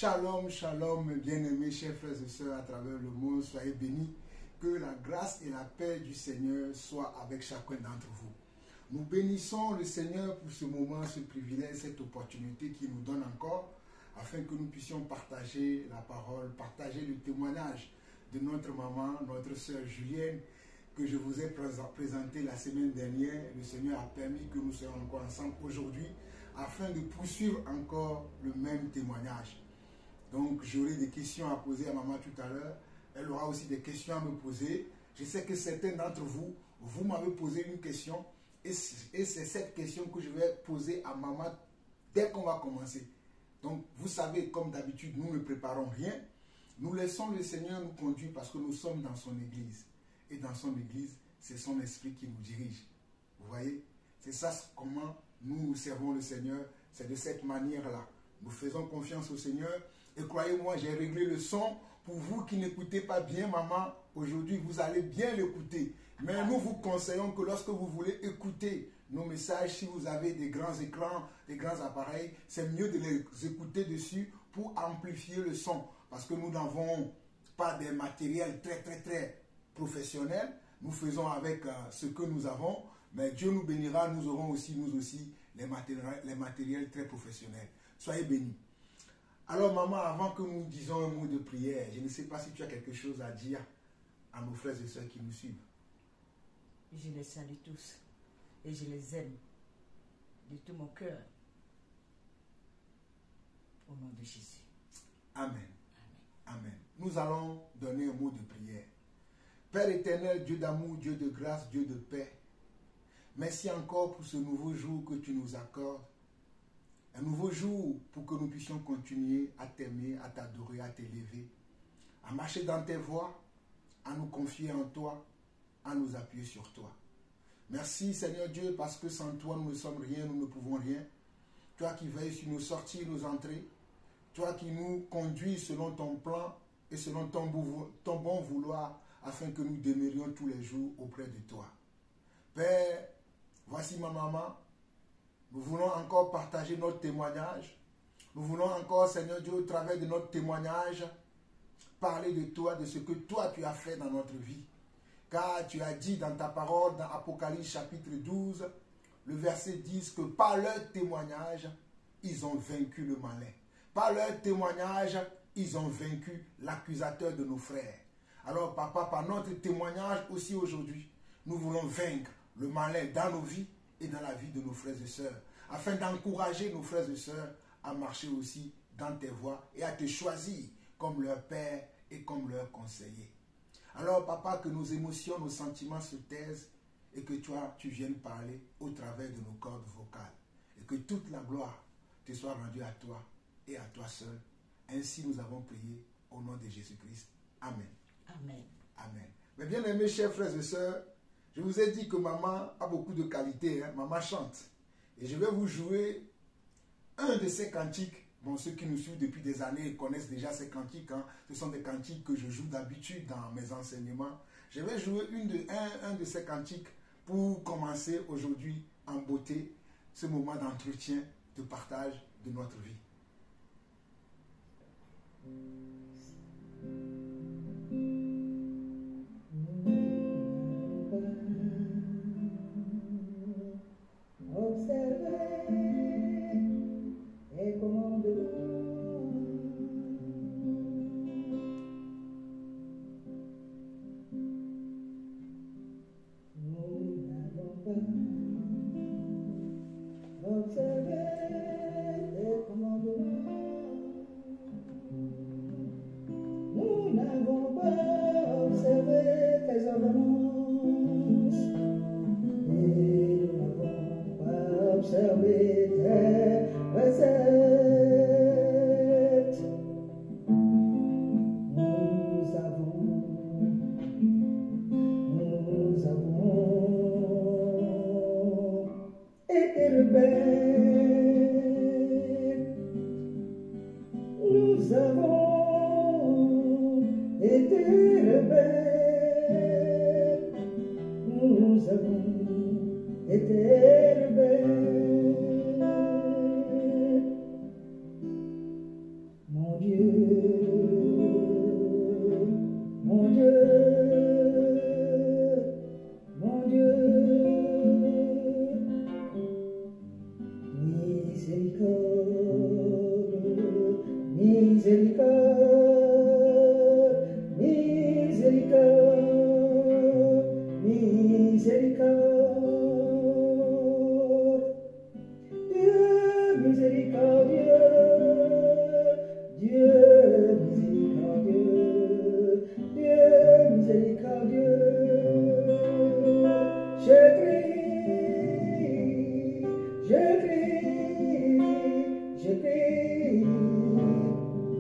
Shalom, shalom, bien-aimés, chers frères et sœurs à travers le monde, soyez bénis. Que la grâce et la paix du Seigneur soient avec chacun d'entre vous. Nous bénissons le Seigneur pour ce moment, ce privilège, cette opportunité qu'il nous donne encore, afin que nous puissions partager la parole, partager le témoignage de notre maman, notre sœur Julienne, que je vous ai présenté la semaine dernière. Le Seigneur a permis que nous soyons encore ensemble aujourd'hui, afin de poursuivre encore le même témoignage. Donc, j'aurai des questions à poser à maman tout à l'heure. Elle aura aussi des questions à me poser. Je sais que certains d'entre vous, vous m'avez posé une question. Et c'est cette question que je vais poser à maman dès qu'on va commencer. Donc, vous savez, comme d'habitude, nous ne préparons rien. Nous laissons le Seigneur nous conduire parce que nous sommes dans son église. Et dans son église, c'est son esprit qui nous dirige. Vous voyez? C'est ça comment nous servons le Seigneur. C'est de cette manière-là. Nous faisons confiance au Seigneur. Et croyez-moi, j'ai réglé le son. Pour vous qui n'écoutez pas bien maman, aujourd'hui vous allez bien l'écouter. Mais nous vous conseillons que lorsque vous voulez écouter nos messages, si vous avez des grands écrans, des grands appareils, c'est mieux de les écouter dessus pour amplifier le son. Parce que nous n'avons pas des matériels très professionnels. Nous faisons avec ce que nous avons. Mais Dieu nous bénira, nous aurons aussi, nous aussi, les matériels très professionnels. Soyez bénis. Alors maman, avant que nous disions un mot de prière, je ne sais pas si tu as quelque chose à dire à nos frères et sœurs qui nous suivent. Je les salue tous et je les aime de tout mon cœur. Au nom de Jésus. Amen. Amen. Nous allons donner un mot de prière. Père éternel, Dieu d'amour, Dieu de grâce, Dieu de paix, merci encore pour ce nouveau jour que tu nous accordes. Un nouveau jour pour que nous puissions continuer à t'aimer, à t'adorer, à t'élever, à marcher dans tes voies, à nous confier en toi, à nous appuyer sur toi. Merci Seigneur Dieu parce que sans toi nous ne sommes rien, nous ne pouvons rien. Toi qui veilles sur nos sorties et nos entrées, toi qui nous conduis selon ton plan et selon ton bon vouloir afin que nous demeurions tous les jours auprès de toi. Père, voici ma maman. Nous voulons encore partager notre témoignage. Nous voulons encore, Seigneur Dieu, au travers de notre témoignage, parler de toi, de ce que toi tu as fait dans notre vie. Car tu as dit dans ta parole, dans Apocalypse chapitre 12, le verset 10, que par leur témoignage, ils ont vaincu le malin. Par leur témoignage, ils ont vaincu l'accusateur de nos frères. Alors, papa, par notre témoignage aussi aujourd'hui, nous voulons vaincre le malin dans nos vies et dans la vie de nos frères et sœurs, afin d'encourager nos frères et sœurs à marcher aussi dans tes voies et à te choisir comme leur père et comme leur conseiller. Alors, papa, que nos émotions, nos sentiments se taisent et que toi, tu viennes parler au travers de nos cordes vocales et que toute la gloire te soit rendue à toi et à toi seul. Ainsi, nous avons prié au nom de Jésus-Christ. Amen. Amen. Amen. Mais bien aimés, chers frères et sœurs, je vous ai dit que maman a beaucoup de qualités. Hein? Maman chante. Et je vais vous jouer un de ces cantiques. Bon, ceux qui nous suivent depuis des années connaissent déjà ces cantiques. Hein? Ce sont des cantiques que je joue d'habitude dans mes enseignements. Je vais jouer un de ces cantiques pour commencer aujourd'hui en beauté ce moment d'entretien, de partage de notre vie. Observez et commandez. Nous n'avons pas observé tes commandements. Nous n'avons pas observé tes ordonnances. Et nous n'avons pas observé tes recettes. Nous avons été rebelles. Nous avons été rebelles. Nous avons été rebelles. Mon Dieu, mon Dieu, mon Dieu, miséricorde, miséricorde, miséricorde, miséricorde. Dieu miséricordieux, Dieu miséricordieux, Dieu miséricordieux. Je crie, je crie, je crie,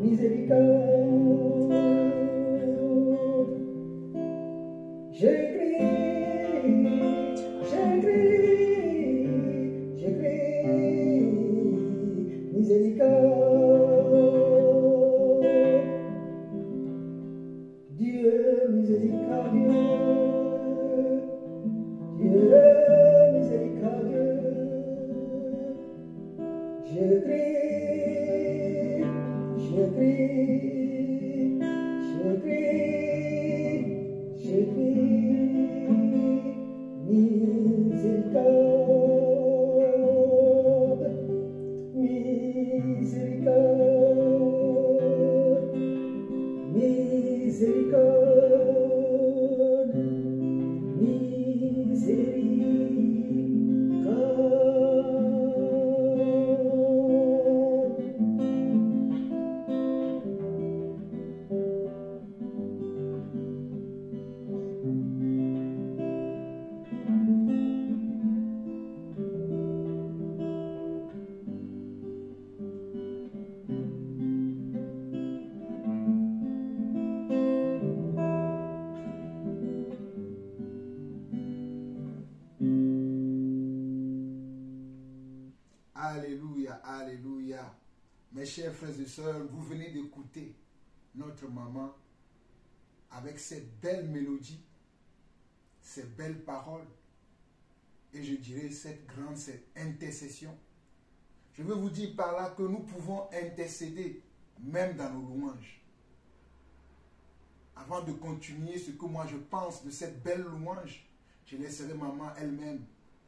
miséricorde. Je crie, je crie, je crie, miséricorde. Dieu miséricordieux, Dieu miséricordieux. Je crie, je crie, je crie, je crie, miséricorde, miséricorde, miséricorde, miséricorde. Alléluia, alléluia. Mes chers frères et sœurs, vous venez d'écouter notre maman avec cette belle mélodie, ces belles paroles et je dirais cette intercession. Je veux vous dire par là que nous pouvons intercéder même dans nos louanges. Avant de continuer ce que moi je pense de cette belle louange, je laisserai maman elle-même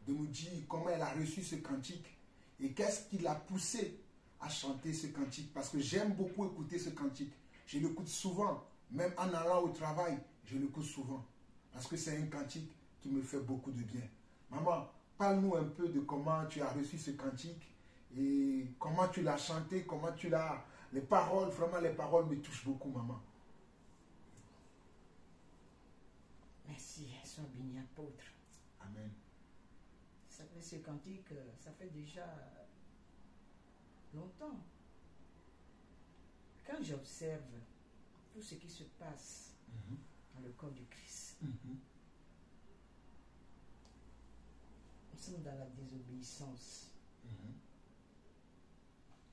de nous dire comment elle a reçu ce cantique et qu'est-ce qui l'a poussé à chanter ce cantique. Parce que j'aime beaucoup écouter ce cantique. Je l'écoute souvent, même en allant au travail, je l'écoute souvent. Parce que c'est un cantique qui me fait beaucoup de bien. Maman, parle-nous un peu de comment tu as reçu ce cantique et comment tu l'as chanté, comment tu l'as... Les paroles, vraiment les paroles me touchent beaucoup, maman. Merci, sois béni, apôtre. Amen. Ça fait ce cantique, ça fait déjà longtemps. Quand j'observe tout ce qui se passe dans le corps du Christ, nous sommes dans la désobéissance.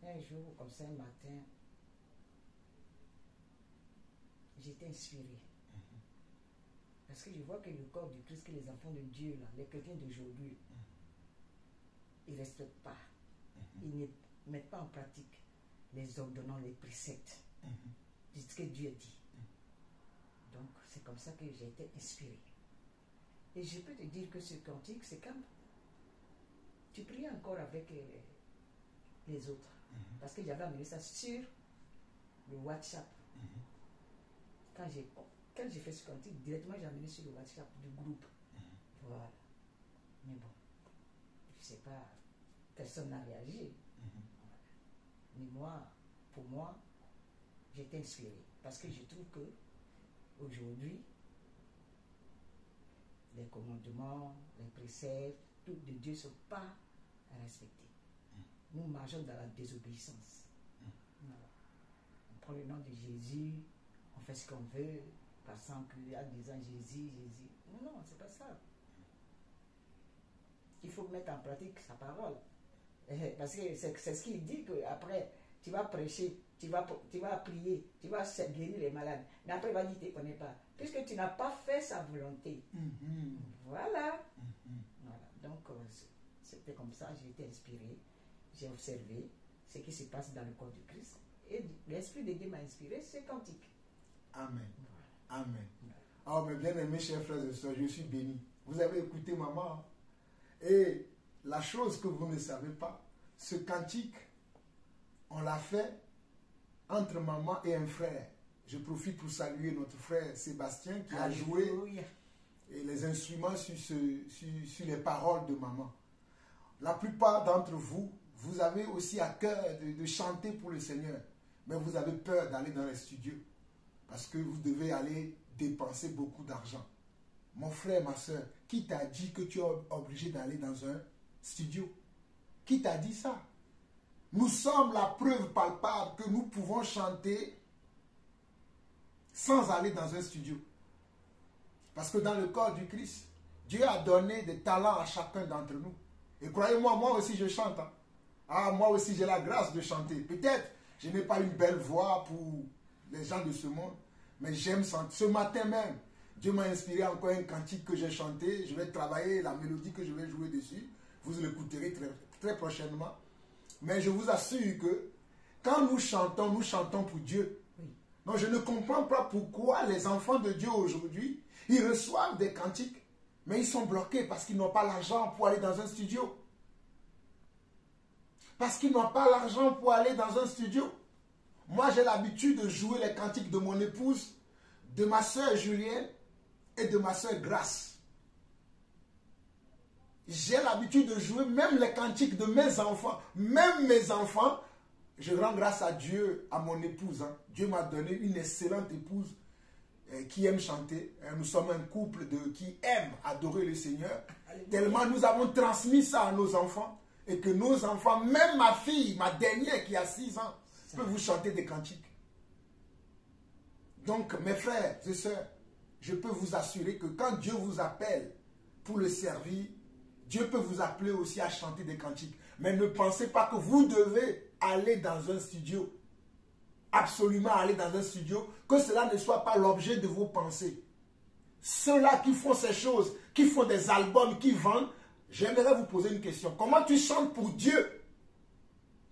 Un jour, comme ça, un matin, j'étais inspirée. Parce que je vois que le corps du Christ, que les enfants de Dieu, là, les chrétiens d'aujourd'hui, ils ne respectent pas. Ils ne mettent pas en pratique les ordonnances, les préceptes de ce que Dieu dit. Donc, c'est comme ça que j'ai été inspirée. Et je peux te dire que ce cantique, c'est comme tu priais encore avec les autres. Parce que j'avais amené ça sur le WhatsApp. Quand j'ai fait ce cantique, directement j'ai amené sur le WhatsApp du groupe. Voilà. Mais bon, je ne sais pas, personne n'a réagi. Mais moi, pour moi, j'étais inspirée. Parce que je trouve que aujourd'hui, les commandements, les préceptes, tout de Dieu ne sont pas respectés. Nous marchons dans la désobéissance. Voilà. On prend le nom de Jésus, on fait ce qu'on veut, passant en disant Jésus, Jésus. Non, c'est pas ça. Il faut mettre en pratique sa parole. Parce que c'est ce qu'il dit qu'après, tu vas prêcher, tu vas prier, tu vas guérir les malades. Mais après, il va dire, tu ne connais pas. Puisque tu n'as pas fait sa volonté. Voilà. Voilà. Donc, c'était comme ça, j'ai été inspiré. J'ai observé ce qui se passe dans le corps du Christ. Et l'Esprit de Dieu m'a inspiré ce cantique. Amen. Amen. Oh, mes bien-aimés, chers frères et sœurs, je suis béni. Vous avez écouté maman. Et la chose que vous ne savez pas, ce cantique, on l'a fait entre maman et un frère. Je profite pour saluer notre frère Sébastien qui a joué Alléluia. et les instruments sur les paroles de maman. La plupart d'entre vous, vous avez aussi à cœur de chanter pour le Seigneur, mais vous avez peur d'aller dans les studios parce que vous devez aller dépenser beaucoup d'argent. Mon frère, ma soeur, qui t'a dit que tu es obligé d'aller dans un studio? Qui t'a dit ça? Nous sommes la preuve palpable que nous pouvons chanter sans aller dans un studio. Parce que dans le corps du Christ, Dieu a donné des talents à chacun d'entre nous. Et croyez-moi, moi aussi je chante. Hein. Ah, moi aussi j'ai la grâce de chanter. Peut-être je n'ai pas une belle voix pour les gens de ce monde, mais j'aime chanter. Ce matin même, Dieu m'a inspiré encore un cantique que j'ai chanté. Je vais travailler la mélodie que je vais jouer dessus. Vous l'écouterez très, très prochainement. Mais je vous assure que quand nous chantons pour Dieu. Donc je ne comprends pas pourquoi les enfants de Dieu aujourd'hui, ils reçoivent des cantiques, mais ils sont bloqués parce qu'ils n'ont pas l'argent pour aller dans un studio. Parce qu'ils n'ont pas l'argent pour aller dans un studio. Moi, j'ai l'habitude de jouer les cantiques de mon épouse, de ma soeur Julienne et de ma soeur Grace. J'ai l'habitude de jouer même les cantiques de mes enfants. Même mes enfants, je rends grâce à Dieu, à mon épouse. Hein. Dieu m'a donné une excellente épouse qui aime chanter. Nous sommes un couple qui aime adorer le Seigneur. Alléluia. Tellement nous avons transmis ça à nos enfants. Et que nos enfants, même ma fille, ma dernière qui a 6 ans, peut vous chanter des cantiques. Donc, mes frères et sœurs, je peux vous assurer que quand Dieu vous appelle pour le servir, Dieu peut vous appeler aussi à chanter des cantiques. Mais ne pensez pas que vous devez aller dans un studio. Absolument aller dans un studio. Que cela ne soit pas l'objet de vos pensées. Ceux-là qui font ces choses, qui font des albums, qui vendent, j'aimerais vous poser une question. Comment tu chantes pour Dieu?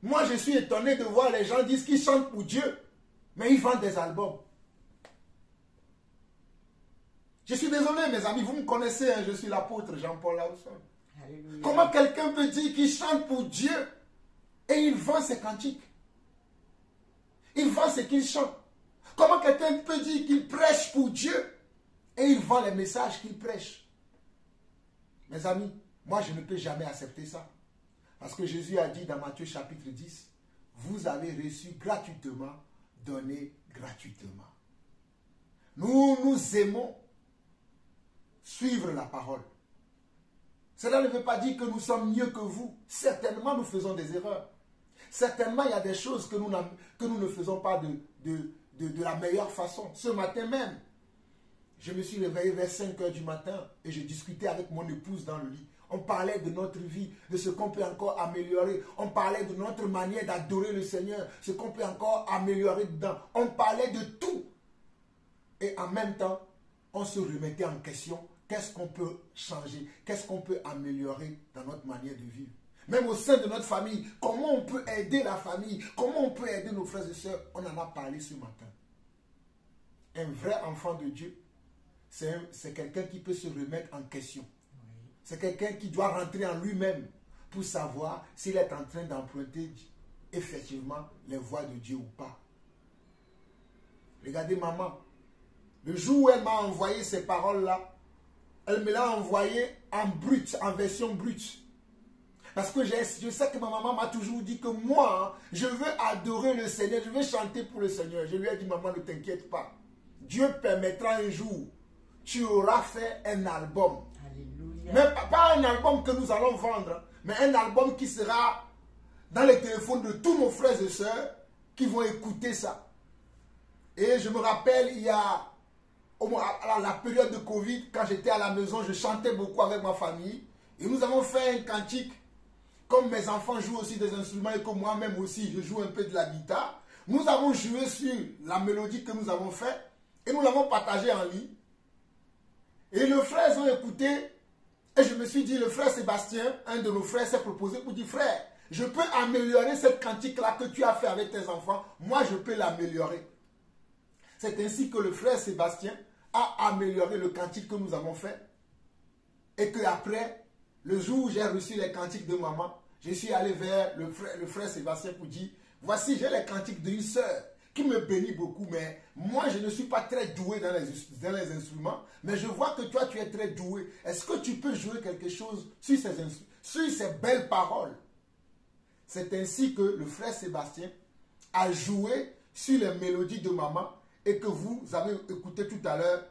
Moi, je suis étonné de voir les gens dire qu'ils chantent pour Dieu, mais ils vendent des albums. Je suis désolé, mes amis, vous me connaissez, hein, je suis l'apôtre Jean-Paul Lausson. Comment quelqu'un peut dire qu'il chante pour Dieu et il vend ses cantiques? Il vend ce qu'il chante. Comment quelqu'un peut dire qu'il prêche pour Dieu et il vend les messages qu'il prêche? Mes amis, moi je ne peux jamais accepter ça. Parce que Jésus a dit dans Matthieu chapitre 10, vous avez reçu gratuitement, donné gratuitement. Nous aimons suivre la parole. Cela ne veut pas dire que nous sommes mieux que vous. Certainement, nous faisons des erreurs. Certainement, il y a des choses que nous ne faisons pas de la meilleure façon. Ce matin même, je me suis réveillé vers 5 h du matin et je discutais avec mon épouse dans le lit. On parlait de notre vie, de ce qu'on peut encore améliorer. On parlait de notre manière d'adorer le Seigneur, ce qu'on peut encore améliorer dedans. On parlait de tout. Et en même temps, on se remettait en question. Qu'est-ce qu'on peut changer? Qu'est-ce qu'on peut améliorer dans notre manière de vivre? Même au sein de notre famille, comment on peut aider la famille? Comment on peut aider nos frères et sœurs? On en a parlé ce matin. Un vrai enfant de Dieu, c'est quelqu'un qui peut se remettre en question. C'est quelqu'un qui doit rentrer en lui-même pour savoir s'il est en train d'emprunter effectivement les voies de Dieu ou pas. Regardez maman. Le jour où elle m'a envoyé ces paroles-là, elle me l'a envoyé en brut, en version brute. Parce que je sais que ma maman m'a toujours dit que moi, je veux adorer le Seigneur, je veux chanter pour le Seigneur. Je lui ai dit, maman, ne t'inquiète pas. Dieu permettra un jour, tu auras fait un album. Alléluia. Mais pas un album que nous allons vendre, mais un album qui sera dans les téléphones de tous nos frères et sœurs qui vont écouter ça. Et je me rappelle, il y a à la période de Covid, quand j'étais à la maison, je chantais beaucoup avec ma famille. Et nous avons fait un cantique. Comme mes enfants jouent aussi des instruments et que moi-même aussi, je joue un peu de la guitare. Nous avons joué sur la mélodie que nous avons faite et nous l'avons partagée en ligne. Et les frères ont écouté et je me suis dit, le frère Sébastien, un de nos frères, s'est proposé pour dire, frère, Je peux améliorer cette cantique-là que tu as fait avec tes enfants. Moi, je peux l'améliorer. C'est ainsi que le frère Sébastien a amélioré le cantique que nous avons fait. Et qu'après, le jour où j'ai reçu les cantiques de maman, je suis allé vers le frère Sébastien pour dire, voici, j'ai les cantiques d'une sœur qui me bénit beaucoup, mais moi, je ne suis pas très doué dans les instruments, mais je vois que toi, tu es très doué. Est-ce que tu peux jouer quelque chose sur ces belles paroles? C'est ainsi que le frère Sébastien a joué sur les mélodies de maman et que vous avez écouté tout à l'heure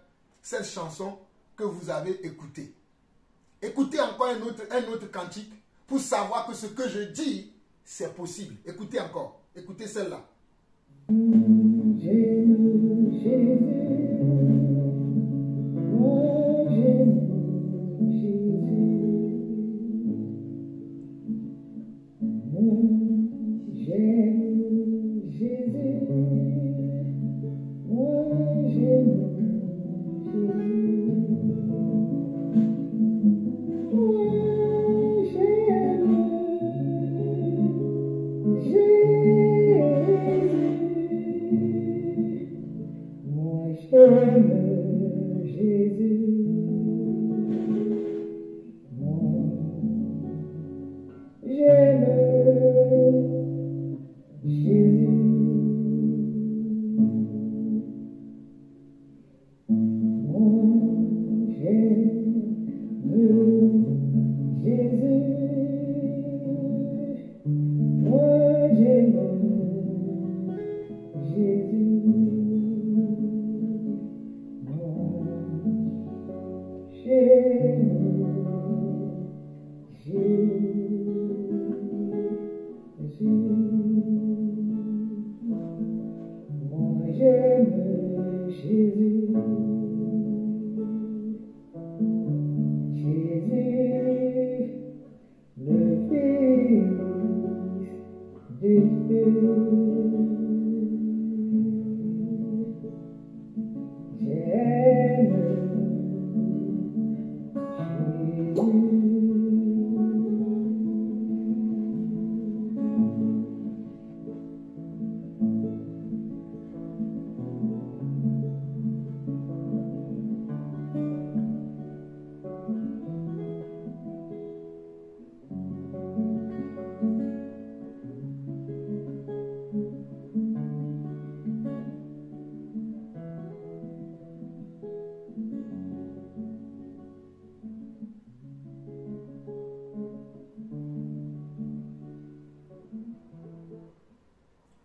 cette chanson que vous avez écoutée. Écoutez encore un autre cantique pour savoir que ce que je dis, c'est possible. Écoutez encore. Écoutez celle-là.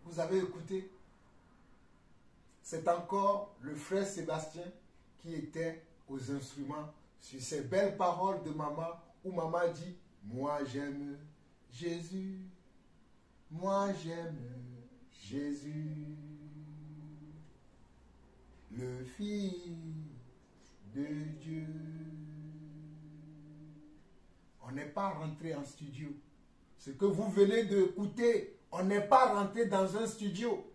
Vous avez écouté? C'est encore le frère Sébastien qui était aux instruments sur ces belles paroles de maman où maman dit « Moi j'aime Jésus, moi j'aime Jésus, le Fils de Dieu. » On n'est pas rentré en studio. Ce que vous venez d'écouter, on n'est pas rentré dans un studio.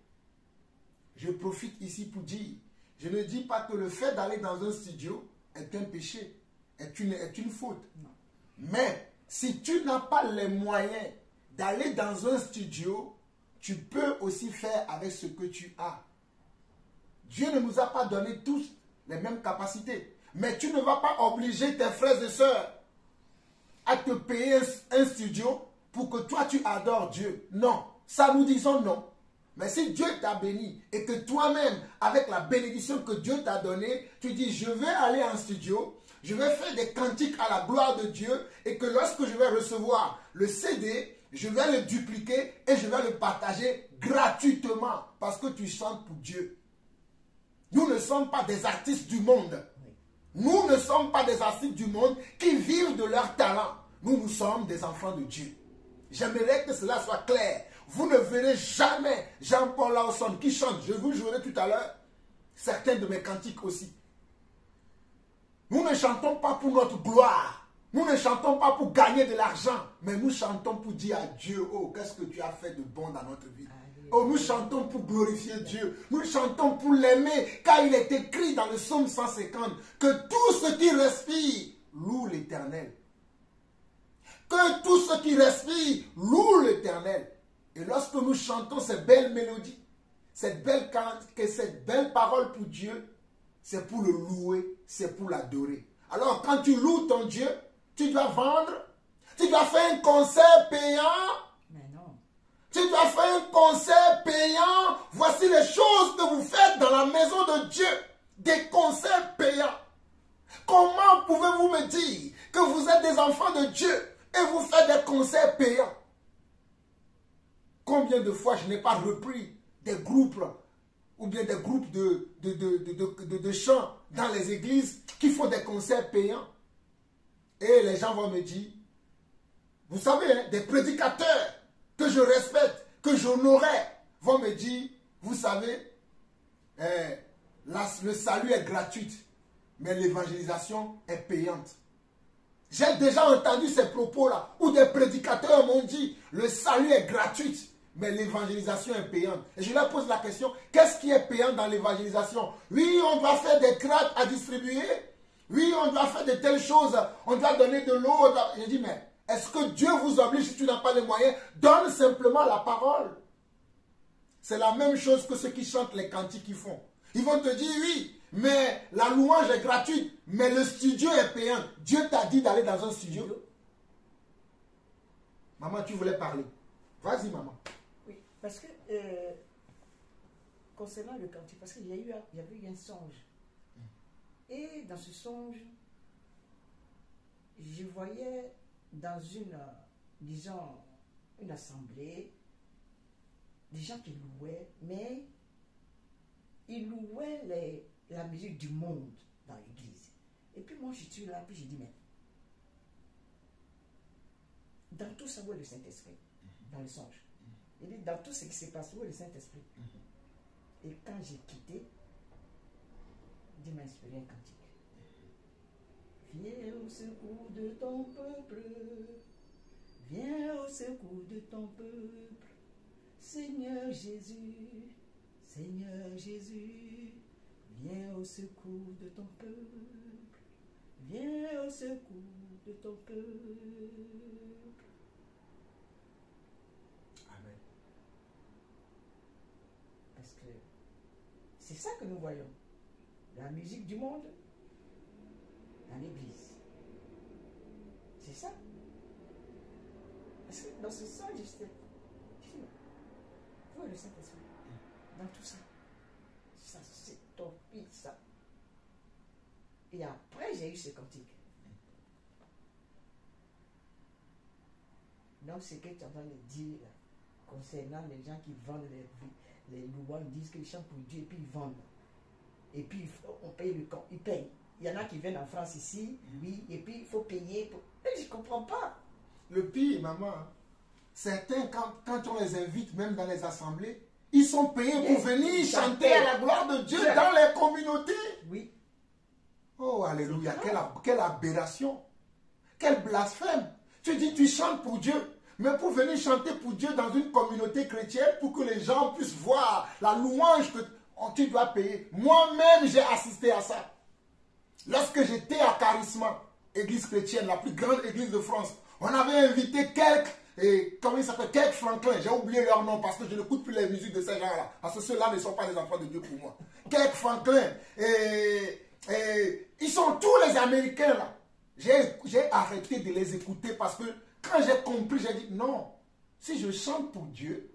Je profite ici pour dire, je ne dis pas que le fait d'aller dans un studio est un péché, est une faute. Non. Mais si tu n'as pas les moyens d'aller dans un studio, tu peux aussi faire avec ce que tu as. Dieu ne nous a pas donné tous les mêmes capacités. Mais tu ne vas pas obliger tes frères et sœurs à te payer un studio pour que toi tu adores Dieu. Non, ça nous disons non. Mais si Dieu t'a béni et que toi-même, avec la bénédiction que Dieu t'a donnée, tu dis je vais aller en studio, je vais faire des cantiques à la gloire de Dieu et que lorsque je vais recevoir le CD, je vais le dupliquer et je vais le partager gratuitement parce que tu chantes pour Dieu. Nous ne sommes pas des artistes du monde. Nous ne sommes pas des artistes du monde qui vivent de leur talent. Nous sommes des enfants de Dieu. J'aimerais que cela soit clair. Vous ne verrez jamais Jean-Paul Lawson qui chante. Je vous jouerai tout à l'heure certains de mes cantiques aussi. Nous ne chantons pas pour notre gloire. Nous ne chantons pas pour gagner de l'argent. Mais nous chantons pour dire à Dieu, oh, qu'est-ce que tu as fait de bon dans notre vie. Oh, nous chantons pour glorifier Dieu. Nous chantons pour l'aimer. Car il est écrit dans le psaume 150 que tout ce qui respire loue l'Éternel. Que tous ceux qui respirent louent l'Éternel. Et lorsque nous chantons ces belles mélodies, cette belle parole pour Dieu, c'est pour le louer, c'est pour l'adorer. Alors quand tu loues ton Dieu, tu dois vendre, tu dois faire un concert payant. Mais non. Tu dois faire un concert payant. Voici les choses que vous faites dans la maison de Dieu. Des concerts payants. Comment pouvez-vous me dire que vous êtes des enfants de Dieu et vous faites des concerts payants? Combien de fois je n'ai pas repris des groupes ou bien des groupes de chants dans les églises qui font des concerts payants? Et les gens vont me dire, vous savez, hein, des prédicateurs que je respecte, que j'honorais, vont me dire, vous savez, le salut est gratuit, mais l'évangélisation est payante. J'ai déjà entendu ces propos-là, où des prédicateurs m'ont dit, le salut est gratuit, mais l'évangélisation est payante. Et je leur pose la question, qu'est-ce qui est payant dans l'évangélisation? Oui, on doit faire des crêpes à distribuer. Oui, on doit faire de telles choses. On doit donner de l'eau. J'ai dit, mais est-ce que Dieu vous oblige si tu n'as pas les moyens? Donne simplement la parole. C'est la même chose que ceux qui chantent les cantiques qu'ils font. Ils vont te dire, oui, mais la louange est gratuite, mais le studio est payant. Dieu t'a dit d'aller dans un studio. Maman, tu voulais parler. Vas-y, maman. Oui, parce que concernant le cantique, parce qu'il y avait eu un songe. Et dans ce songe, je voyais dans disons, une assemblée, des gens qui louaient, mais ils louaient la musique du monde dans l'église. Et puis moi, je suis là, puis je dis, mais dans tout ça, où est le Saint-Esprit? Dans le songe. Il dit, dans tout ce qui s'est passé, où est le Saint-Esprit? Et quand j'ai quitté, Dieu m'a inspiré un cantique. Viens au secours de ton peuple, viens au secours de ton peuple, Seigneur Jésus, Seigneur Jésus, viens au secours de ton peuple, viens au secours de ton peuple. Amen. Parce que c'est ça que nous voyons. La musique du monde dans l'église. C'est ça. Parce que dans ce sens, je dis, où est le Saint-Esprit? Dans tout ça. Ça, c'est ton fils, ça. Et après, j'ai eu ce cantique. Donc, ce que tu es en train de dire là, concernant les gens qui vendent les louanges, ils disent qu'ils chantent pour Dieu et puis ils vendent. Et puis on paye le camp, ils payent. Il y en a qui viennent en France ici, oui, et puis il faut payer. Et je ne comprends pas. Le pire, maman, certains, quand on les invite, même dans les assemblées, ils sont payés pour venir chanter à la gloire de Dieu dans les communautés. Oui. Oh, alléluia, quelle aberration, quel blasphème. Tu dis, tu chantes pour Dieu, mais pour venir chanter pour Dieu dans une communauté chrétienne, pour que les gens puissent voir la louange que tu dois payer. Moi-même, j'ai assisté à ça. Lorsque j'étais à Charisma, église chrétienne, la plus grande église de France, on avait invité quelques Franklin, j'ai oublié leur nom parce que je n'écoute plus les musiques de ces gens-là, parce que ceux-là ne sont pas des enfants de Dieu pour moi. Quelques Franklin, ils sont tous les Américains là. J'ai arrêté de les écouter parce que quand j'ai compris, j'ai dit non, si je chante pour Dieu,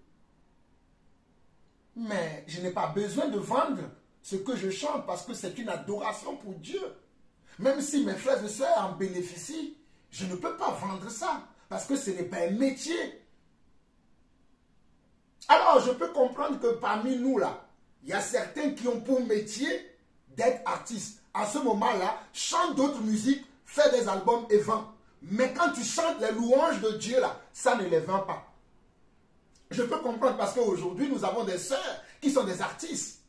mais je n'ai pas besoin de vendre ce que je chante parce que c'est une adoration pour Dieu. Même si mes frères et sœurs en bénéficient, je ne peux pas vendre ça parce que ce n'est pas un métier. Alors, je peux comprendre que parmi nous, là, il y a certains qui ont pour métier d'être artistes. À ce moment-là, chante d'autres musiques, fait des albums et vend. Mais quand tu chantes les louanges de Dieu, là, ça ne les vend pas. Je peux comprendre parce qu'aujourd'hui, nous avons des sœurs qui sont des artistes.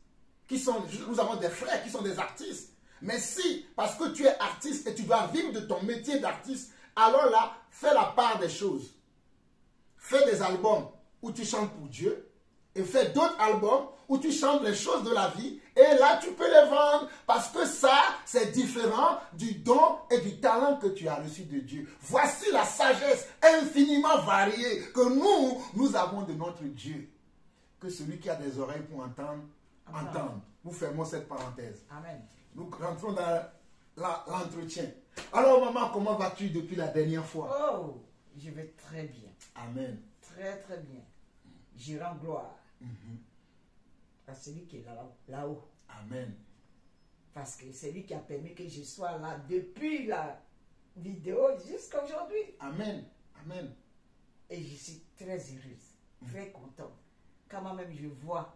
Nous avons des frères qui sont des artistes. Mais si, parce que tu es artiste et tu dois vivre de ton métier d'artiste, alors là, fais la part des choses. Fais des albums où tu chantes pour Dieu et fais d'autres albums où tu chantes les choses de la vie et là tu peux les vendre parce que ça c'est différent du don et du talent que tu as reçu de Dieu. Voici la sagesse infiniment variée que nous avons de notre Dieu. Que celui qui a des oreilles pour entendre, entende. Nous fermons cette parenthèse. Amen. Nous rentrons dans l'entretien. Alors maman, comment vas-tu depuis la dernière fois? Oh, je vais très bien. Amen. Très très bien. Je rends gloire à celui qui est là-haut. Amen. Parce que c'est lui qui a permis que je sois là depuis la vidéo jusqu'à aujourd'hui. Amen. Amen. Et je suis très heureuse, très contente. Quand moi-même je vois,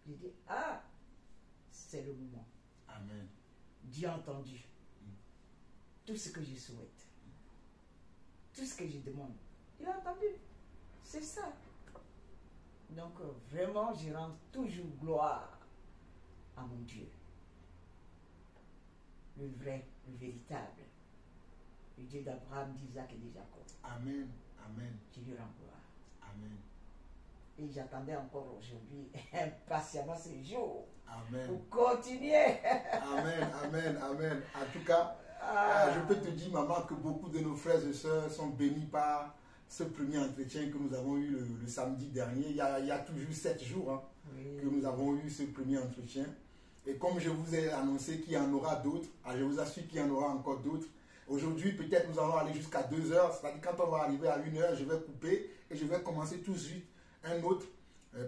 je dis, ah, c'est le moment. Amen. Dieu a entendu tout ce que je souhaite. Tout ce que je demande. Il a entendu. C'est ça. Donc vraiment, je rends toujours gloire à mon Dieu. Le vrai, le véritable. Le Dieu d'Abraham, d'Isaac et de Jacob. Amen. Amen. Je lui rends gloire. Amen. Et j'attendais encore aujourd'hui impatiemment ce jour Amen. pour continuer. Amen. Amen. Amen. En tout cas, je peux te dire, maman, que beaucoup de nos frères et sœurs sont bénis par ce premier entretien que nous avons eu le samedi dernier. Il y a toujours 7 jours Oui. que nous avons eu ce premier entretien. Et comme je vous ai annoncé qu'il y en aura d'autres, je vous assure qu'il y en aura encore d'autres. Aujourd'hui, peut-être nous allons aller jusqu'à 2 heures. C'est-à-dire quand on va arriver à 1 heure, je vais couper et je vais commencer tout de suite un autre.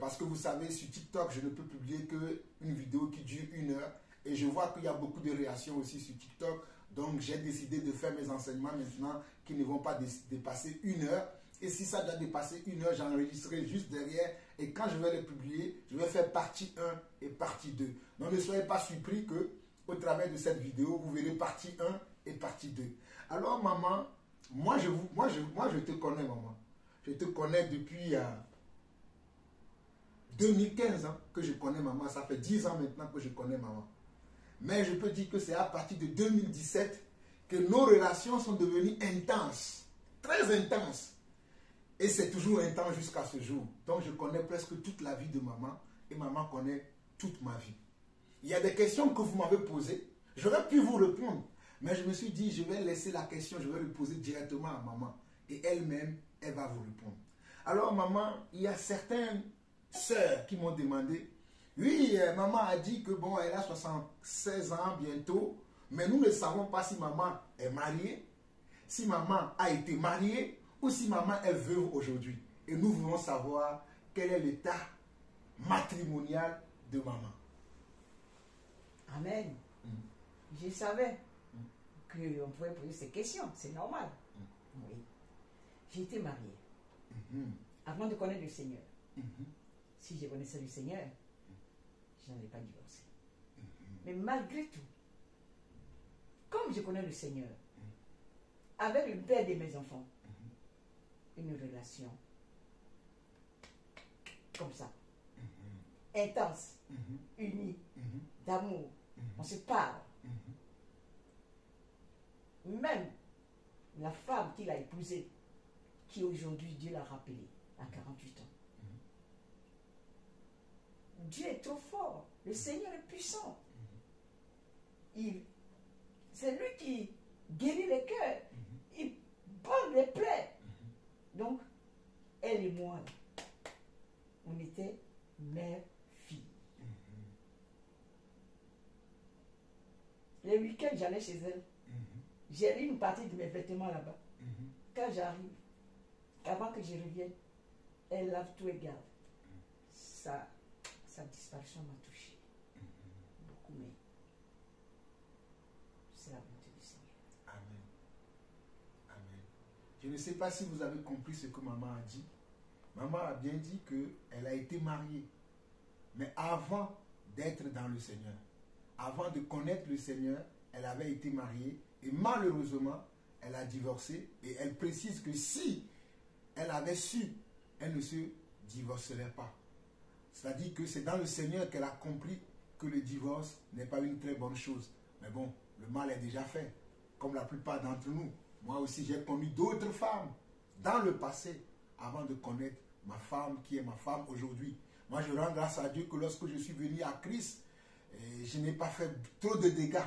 Parce que vous savez, sur TikTok, je ne peux publier qu'une vidéo qui dure 1 heure. Et je vois qu'il y a beaucoup de réactions aussi sur TikTok. Donc, j'ai décidé de faire mes enseignements maintenant qui ne vont pas dépasser 1 heure. Et si ça doit dépasser 1 heure, j'enregistrerai juste derrière. Et quand je vais les publier, je vais faire partie 1 et partie 2. Donc, ne soyez pas surpris que, au travers de cette vidéo, vous verrez partie 1 et partie 2. Alors, maman, moi je te connais, maman. Je te connais depuis 2015 que je connais maman. Ça fait 10 ans maintenant que je connais maman. Mais je peux dire que c'est à partir de 2017 que nos relations sont devenues intenses. Très intenses. Et c'est toujours intense jusqu'à ce jour. Donc je connais presque toute la vie de maman. Et maman connaît toute ma vie. Il y a des questions que vous m'avez posées. J'aurais pu vous répondre. Mais je me suis dit, je vais laisser la question, je vais le poser directement à maman. Et elle-même, elle va vous répondre. Alors maman, il y a certaines sœurs qui m'ont demandé, oui, maman a dit que bon, elle a 76 ans bientôt, mais nous ne savons pas si maman est mariée, si maman a été mariée, ou si maman est veuve aujourd'hui. Et nous voulons savoir quel est l'état matrimonial de maman. Amen. Je savais qu'on pouvait poser ces questions, c'est normal. Oui. J'ai été mariée avant de connaître le Seigneur. Si je connaissais le Seigneur, je n'allais pas divorcer. Mais malgré tout, comme je connais le Seigneur, avec le père de mes enfants, une relation comme ça, intense, unie, d'amour, on se parle. Même la femme qu'il a épousée, qui aujourd'hui Dieu l'a rappelée à 48 ans. Dieu est trop fort. Le Seigneur est puissant. C'est lui qui guérit les cœurs. Il bande les plaies. Donc, elle et moi, on était mère-fille. Les week-ends, j'allais chez elle. J'ai mis une partie de mes vêtements là-bas. Quand j'arrive, avant que je revienne, elle lave tout et garde. Sa disparition m'a touché. Beaucoup, mais c'est la volonté du Seigneur. Amen. Amen. Je ne sais pas si vous avez compris ce que maman a dit. Maman a bien dit qu'elle a été mariée. Mais avant d'être dans le Seigneur, avant de connaître le Seigneur, elle avait été mariée. Et malheureusement, elle a divorcé. Et elle précise que si elle avait su, elle ne se divorcerait pas. C'est-à-dire que c'est dans le Seigneur qu'elle a compris que le divorce n'est pas une très bonne chose. Mais bon, le mal est déjà fait. Comme la plupart d'entre nous. Moi aussi, j'ai connu d'autres femmes dans le passé avant de connaître ma femme qui est ma femme aujourd'hui. Moi, je rends grâce à Dieu que lorsque je suis venu à Christ, je n'ai pas fait trop de dégâts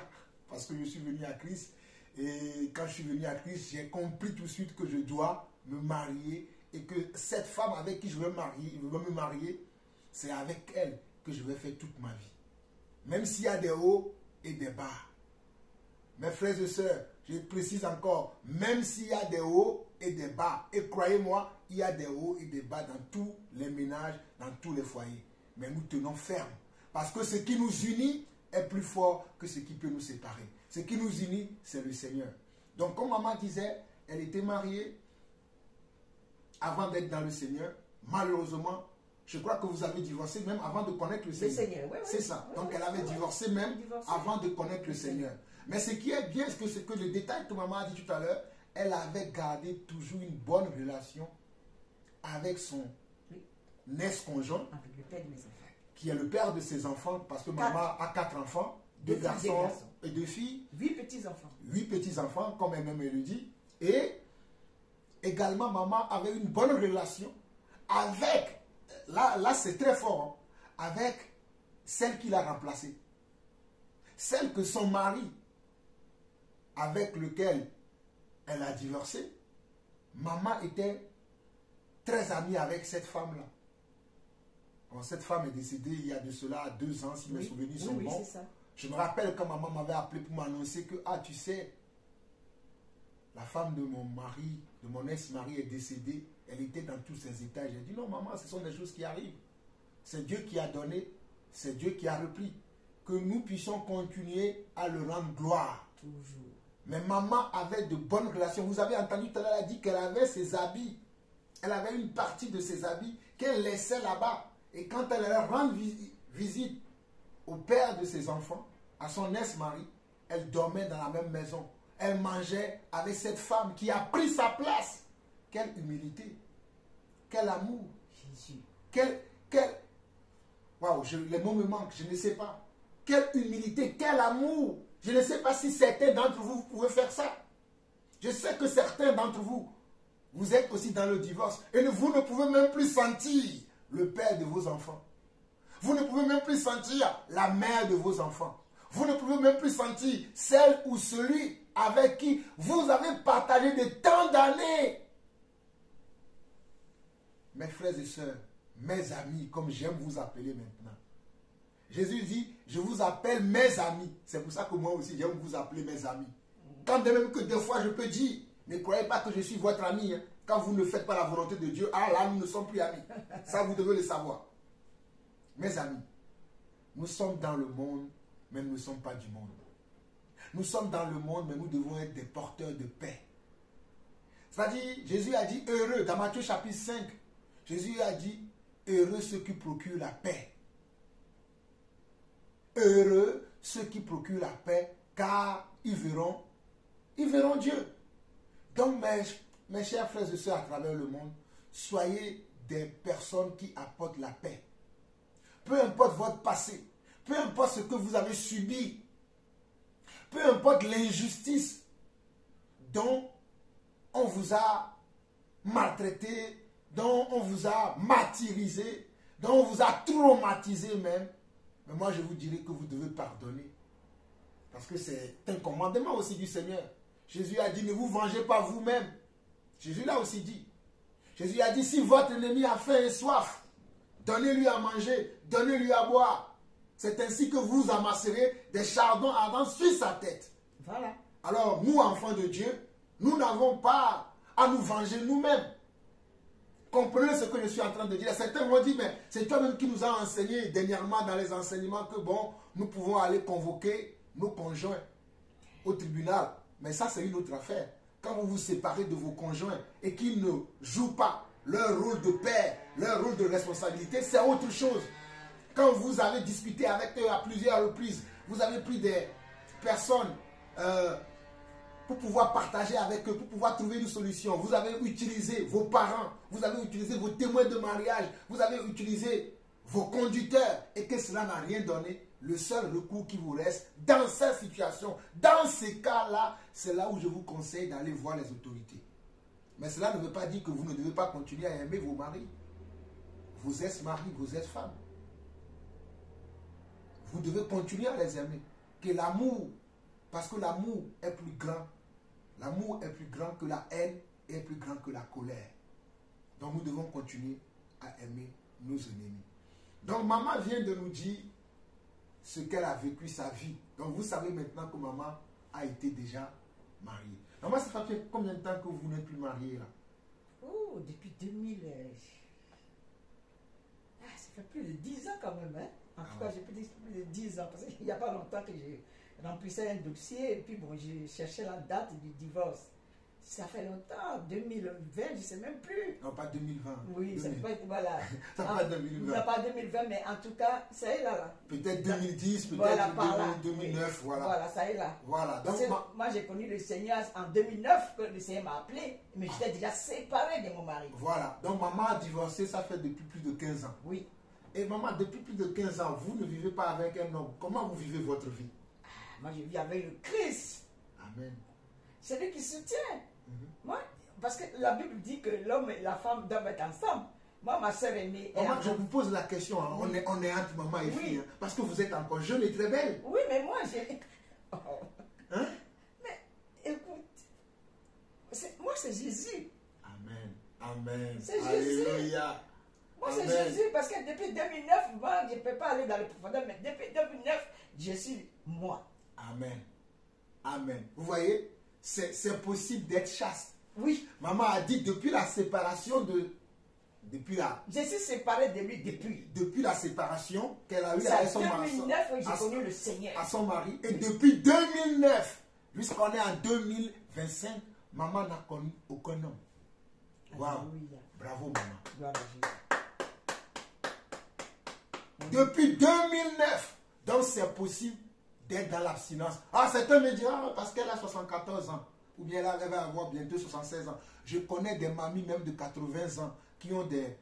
parce que je suis venu à Christ. Et quand je suis venu à Christ, j'ai compris tout de suite que je dois me marier et que cette femme avec qui je veux me marier, c'est avec elle que je vais faire toute ma vie. Même s'il y a des hauts et des bas. Mes frères et sœurs, je précise encore, même s'il y a des hauts et des bas, et croyez-moi, il y a des hauts et des bas dans tous les ménages, dans tous les foyers. Mais nous tenons ferme. Parce que ce qui nous unit est plus fort que ce qui peut nous séparer. Ce qui nous unit, c'est le Seigneur. Donc, comme maman disait, elle était mariée avant d'être dans le Seigneur. Malheureusement, je crois que vous avez divorcé même avant de connaître le Seigneur. Ouais, c'est ça. Donc, elle avait divorcé même avant de connaître le Seigneur. Mais ce qui est bien, c'est que le détail que maman a dit tout à l'heure, elle avait gardé toujours une bonne relation avec son ex-conjoint, avec le père de mes enfants, qui est le père de ses enfants, parce que maman a 4 enfants, 2 garçons et 2 filles. 8 petits-enfants. 8 petits-enfants, comme elle-même le dit. Et également, maman avait une bonne relation avec, là c'est très fort, hein, avec celle qui l'a remplacée. Celle que son mari, avec lequel elle a divorcé, maman était très amie avec cette femme-là. Bon, cette femme est décédée il y a de cela 2 ans, si mes souvenirs sont bons. C'est ça. Je me rappelle quand maman m'avait appelé pour m'annoncer que, ah, tu sais, la femme de mon mari, de mon ex-mari est décédée. Elle était dans tous ses états. J'ai dit, non, maman, ce sont des choses qui arrivent. C'est Dieu qui a donné, c'est Dieu qui a repris. Que nous puissions continuer à le rendre gloire. Toujours. Mais maman avait de bonnes relations. Vous avez entendu tout à l'heure, elle a dit qu'elle avait ses habits. Elle avait une partie de ses habits qu'elle laissait là-bas. Et quand elle allait rendre visite au père de ses enfants, à son ex-mari, elle dormait dans la même maison. Elle mangeait avec cette femme qui a pris sa place. Quelle humilité. Quel amour. Jésus. Waouh, les mots me manquent, je ne sais pas. Quelle humilité, quel amour. Je ne sais pas si certains d'entre vous pouvez faire ça. Je sais que certains d'entre vous, vous êtes aussi dans le divorce. Et vous ne pouvez même plus sentir le père de vos enfants. Vous ne pouvez même plus sentir la mère de vos enfants. Vous ne pouvez même plus sentir celle ou celui avec qui vous avez partagé de tant d'années. Mes frères et sœurs, mes amis, comme j'aime vous appeler maintenant. Jésus dit, je vous appelle mes amis. C'est pour ça que moi aussi, j'aime vous appeler mes amis. Quand de même que des fois, je peux dire, ne croyez pas que je suis votre ami. Hein. Quand vous ne faites pas la volonté de Dieu, ah là, nous ne sommes plus amis. Ça, vous devez le savoir. Mes amis, nous sommes dans le monde, mais nous ne sommes pas du monde. Nous sommes dans le monde, mais nous devons être des porteurs de paix. C'est-à-dire, Jésus a dit heureux, dans Matthieu chapitre 5, Jésus a dit heureux ceux qui procurent la paix. Heureux ceux qui procurent la paix, car ils verront Dieu. Donc, mes chers frères et sœurs à travers le monde, soyez des personnes qui apportent la paix. Peu importe votre passé, peu importe ce que vous avez subi, peu importe l'injustice dont on vous a maltraité, dont on vous a martyrisé, dont on vous a traumatisé même, mais moi je vous dirais que vous devez pardonner. Parce que c'est un commandement aussi du Seigneur. Jésus a dit, ne vous vengez pas vous-même. Jésus l'a aussi dit. Jésus a dit, si votre ennemi a faim et soif, donnez-lui à manger, donnez-lui à boire. C'est ainsi que vous amasserez des chardons ardents sur sa tête. Voilà. Alors, nous, enfants de Dieu, nous n'avons pas à nous venger nous-mêmes. Comprenez ce que je suis en train de dire. Certains m'ont dit, mais c'est toi-même qui nous as enseigné dernièrement dans les enseignements que, bon, nous pouvons aller convoquer nos conjoints au tribunal. Mais ça, c'est une autre affaire. Quand vous vous séparez de vos conjoints et qu'ils ne jouent pas leur rôle de père, leur rôle de responsabilité, c'est autre chose. Quand vous avez discuté avec eux à plusieurs reprises, vous avez pris des personnes pour pouvoir partager avec eux, pour pouvoir trouver une solution. Vous avez utilisé vos parents, vous avez utilisé vos témoins de mariage, vous avez utilisé vos conducteurs et que cela n'a rien donné. Le seul recours qui vous reste dans cette situation, dans ces cas-là, c'est là où je vous conseille d'aller voir les autorités. Mais cela ne veut pas dire que vous ne devez pas continuer à aimer vos maris. vos ex-maris, vos ex-femmes. Vous devez continuer à les aimer. Que l'amour, parce que l'amour est plus grand. L'amour est plus grand que la haine et est plus grand que la colère. Donc nous devons continuer à aimer nos ennemis. Donc maman vient de nous dire ce qu'elle a vécu sa vie. Donc vous savez maintenant que maman a été déjà mariée. Maman, ça fait combien de temps que vous n'êtes plus mariée là? Oh, depuis 2000. Ça fait plus de 10 ans quand même. Hein? En tout cas, j'ai plus de 10 ans. Parce qu'il n'y a pas longtemps que j'ai remplissais un dossier. Et puis bon, j'ai cherché la date du divorce. Ça fait longtemps, 2020, je ne sais même plus. Non, pas 2020. Oui, ça peut être, voilà. Ça pas 2020. Non, pas 2020, mais en tout cas, ça est là. Peut-être 2010, peut-être voilà, 2009, oui. voilà. Voilà, ça est là. Voilà. Donc, moi, j'ai connu le Seigneur en 2009, que le Seigneur m'a appelé, mais j'étais déjà séparée de mon mari. Voilà. Donc, maman a divorcé, ça fait depuis plus de 15 ans. Oui. Et maman, depuis plus de 15 ans, vous ne vivez pas avec un homme. Comment vous vivez votre vie? Moi, je vis avec le Christ. Amen. C'est lui qui soutient. Moi, parce que la Bible dit que l'homme et la femme doivent être ensemble. Moi, ma soeur aînée... Maman, je vous pose la question. Hein. Oui. On est entre maman et Oui. fille. Hein, parce que vous êtes encore jeune et très belle. Oui, mais moi, j'ai... Oh. Hein? Mais, écoute, moi, c'est Jésus. Amen. Amen. C'est Jésus. Alléluia. Moi, c'est Amen. Jésus, parce que depuis 2009, moi, je ne peux pas aller dans le profondeur, mais depuis 2009, je suis moi. Amen. Amen. Vous voyez, c'est possible d'être chaste. Oui. Maman a dit depuis la séparation de... Je suis séparée de lui depuis la séparation qu'elle a eue c'est avec en son mari. 2009 que j'ai connu le Seigneur. À son mari. Et depuis 2009, jusqu'on est en 2025, maman n'a connu aucun homme. Wow. Alléluia. Bravo maman. Gloire à Jésus. Depuis 2009. Donc c'est possible d'être dans l'abstinence. Ah, certains me diront parce qu'elle a 74 ans. Ou bien elle va avoir bientôt 76 ans. Je connais des mamies même de 80 ans qui ont des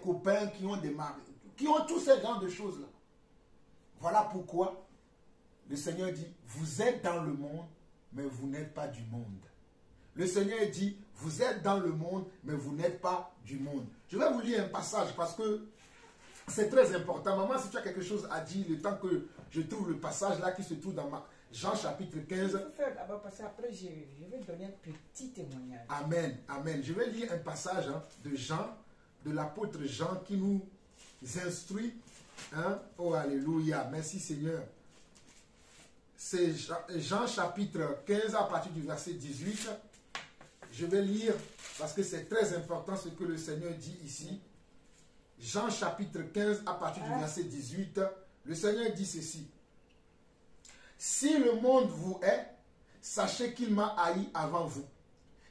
copains, qui ont des maris, qui ont tous ces genres de choses-là. Voilà pourquoi le Seigneur dit, vous êtes dans le monde, mais vous n'êtes pas du monde. Le Seigneur dit, vous êtes dans le monde, mais vous n'êtes pas du monde. Je vais vous lire un passage parce que c'est très important. Maman, si tu as quelque chose à dire, le temps que je trouve le passage là qui se trouve dans Jean chapitre 15. Je vais faire d'abord parce qu'après je vais donner un petit témoignage. Amen, amen. Je vais lire un passage de Jean, de l'apôtre Jean qui nous instruit. Hein? Oh, alléluia. Merci Seigneur. C'est Jean chapitre 15 à partir du verset 18. Je vais lire parce que c'est très important ce que le Seigneur dit ici. Jean chapitre 15 à partir du verset 18. Le Seigneur dit ceci. Si le monde vous hait, sachez qu'il m'a haï avant vous.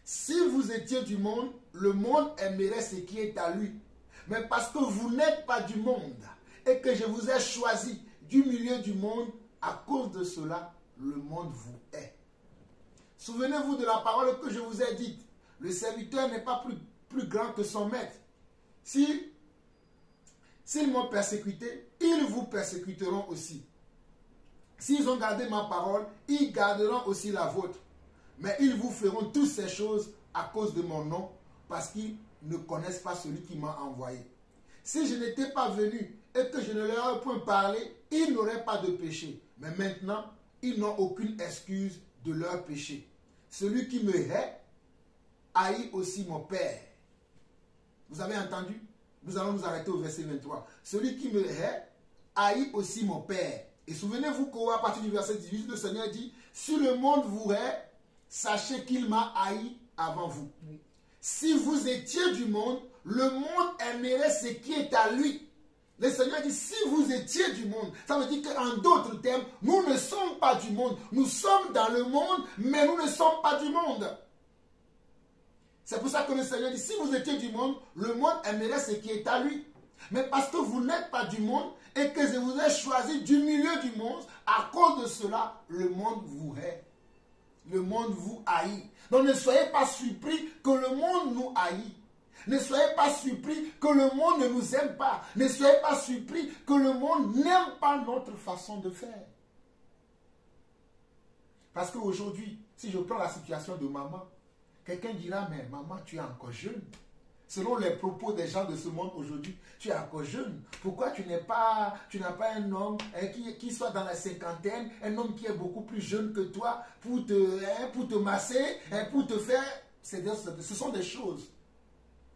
Si vous étiez du monde, le monde aimerait ce qui est à lui. Mais parce que vous n'êtes pas du monde et que je vous ai choisi du milieu du monde, à cause de cela, le monde vous hait. Souvenez-vous de la parole que je vous ai dite. Le serviteur n'est pas plus grand que son maître. S'ils m'ont persécuté, ils vous persécuteront aussi. S'ils ont gardé ma parole, ils garderont aussi la vôtre. Mais ils vous feront toutes ces choses à cause de mon nom, parce qu'ils ne connaissent pas celui qui m'a envoyé. Si je n'étais pas venu et que je ne leur ai point parlé, ils n'auraient pas de péché. Mais maintenant, ils n'ont aucune excuse de leur péché. Celui qui me hait, haït aussi mon Père. Vous avez entendu? Nous allons nous arrêter au verset 23. Celui qui me hait, haït aussi mon Père. Et souvenez-vous qu'à partir du verset 18, le Seigneur dit, si le monde vous hait, sachez qu'il m'a haï avant vous. Oui. Si vous étiez du monde, le monde aimerait ce qui est à lui. Le Seigneur dit, si vous étiez du monde, ça veut dire qu'en d'autres termes, nous ne sommes pas du monde. Nous sommes dans le monde, mais nous ne sommes pas du monde. C'est pour ça que le Seigneur dit, si vous étiez du monde, le monde aimerait ce qui est à lui. Mais parce que vous n'êtes pas du monde et que je vous ai choisi du milieu du monde, à cause de cela, le monde vous hait. Le monde vous haït. Donc ne soyez pas surpris que le monde nous haït. Ne soyez pas surpris que le monde ne nous aime pas. Ne soyez pas surpris que le monde n'aime pas notre façon de faire. Parce qu'aujourd'hui, si je prends la situation de maman, quelqu'un dira, mais maman, tu es encore jeune. Selon les propos des gens de ce monde aujourd'hui, tu es encore jeune. Pourquoi tu n'as pas un homme qui soit dans la cinquantaine, un homme qui est beaucoup plus jeune que toi pour te masser, pour te faire... Ce sont des choses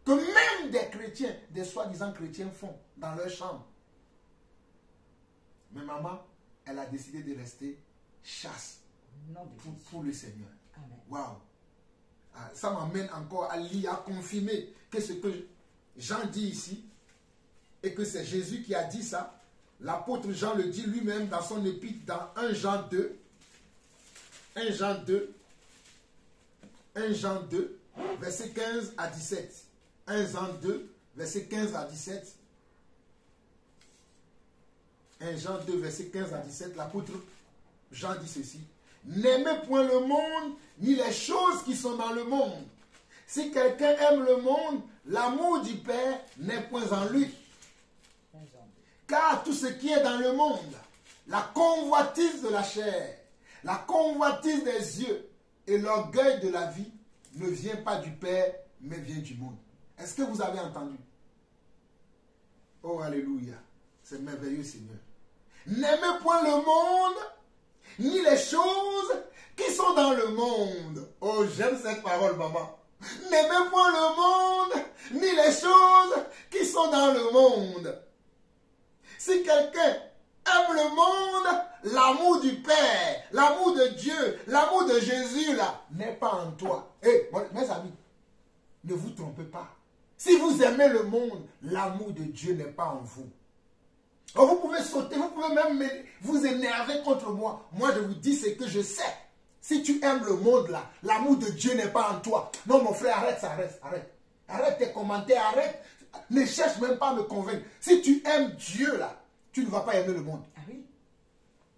que même des chrétiens, des soi-disant chrétiens font dans leur chambre. Mais maman, elle a décidé de rester chaste pour le Seigneur. Waouh! Ça m'amène encore à lire, à confirmer que ce que Jean dit ici, et que c'est Jésus qui a dit ça. L'apôtre Jean le dit lui-même dans son épître, dans 1 Jean 2. 1 Jean 2, verset 15 à 17. 1 Jean 2, verset 15 à 17. 1 Jean 2, verset 15 à 17, l'apôtre Jean dit ceci. N'aimez point le monde, ni les choses qui sont dans le monde. Si quelqu'un aime le monde, l'amour du Père n'est point en lui. Car tout ce qui est dans le monde, la convoitise de la chair, la convoitise des yeux et l'orgueil de la vie, ne vient pas du Père, mais vient du monde. Est-ce que vous avez entendu? Oh, alléluia. C'est merveilleux, Seigneur. N'aimez point le monde, ni les choses qui sont dans le monde. Oh, j'aime cette parole, maman. N'aimez point le monde, ni les choses qui sont dans le monde. Si quelqu'un aime le monde, l'amour du Père, l'amour de Dieu, l'amour de Jésus, là, n'est pas en toi. Mes amis, ne vous trompez pas. Si vous aimez le monde, l'amour de Dieu n'est pas en vous. Oh, vous pouvez sauter, vous pouvez même vous énerver contre moi. Moi, je vous dis ce que je sais. Si tu aimes le monde là, l'amour de Dieu n'est pas en toi. Non, mon frère, arrête ça, arrête. Arrête tes commentaires, arrête. Ne cherche même pas à me convaincre. Si tu aimes Dieu là, tu ne vas pas aimer le monde. Ah oui?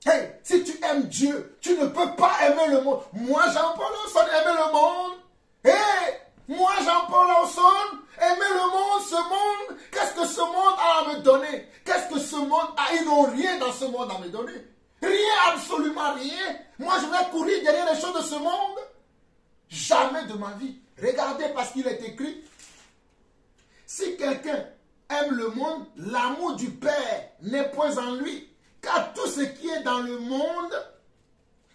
Hey, si tu aimes Dieu, tu ne peux pas aimer le monde. Moi, Jean-Paul Lawson, aimer le monde. Hey, moi, Jean-Paul Lawson, aimer le monde, ce monde. Qu'est-ce que ce monde a à me donner? Qu'est-ce que ce monde a? Ils n'ont rien dans ce monde à me donner. Rien, absolument rien. Moi, je vais courir derrière les choses de ce monde. Jamais de ma vie. Regardez, parce qu'il est écrit, si quelqu'un aime le monde, l'amour du Père n'est point en lui. Car tout ce qui est dans le monde,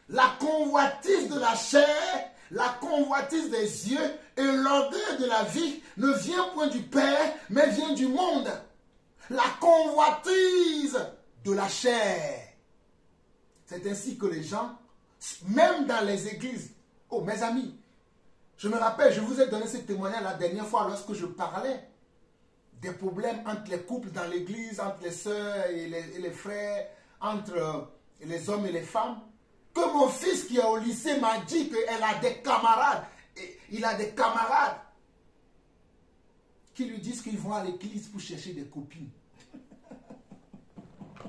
la convoitise de la chair, la convoitise des yeux et l'orgueil de la vie ne vient point du Père, mais vient du monde. La convoitise de la chair. C'est ainsi que les gens, même dans les églises, oh mes amis, je me rappelle, je vous ai donné ce témoignage la dernière fois lorsque je parlais des problèmes entre les couples dans l'église, entre les sœurs et les frères, entre les hommes et les femmes, que mon fils qui est au lycée m'a dit qu'elle a des camarades, et il a des camarades qui lui disent qu'ils vont à l'église pour chercher des copines.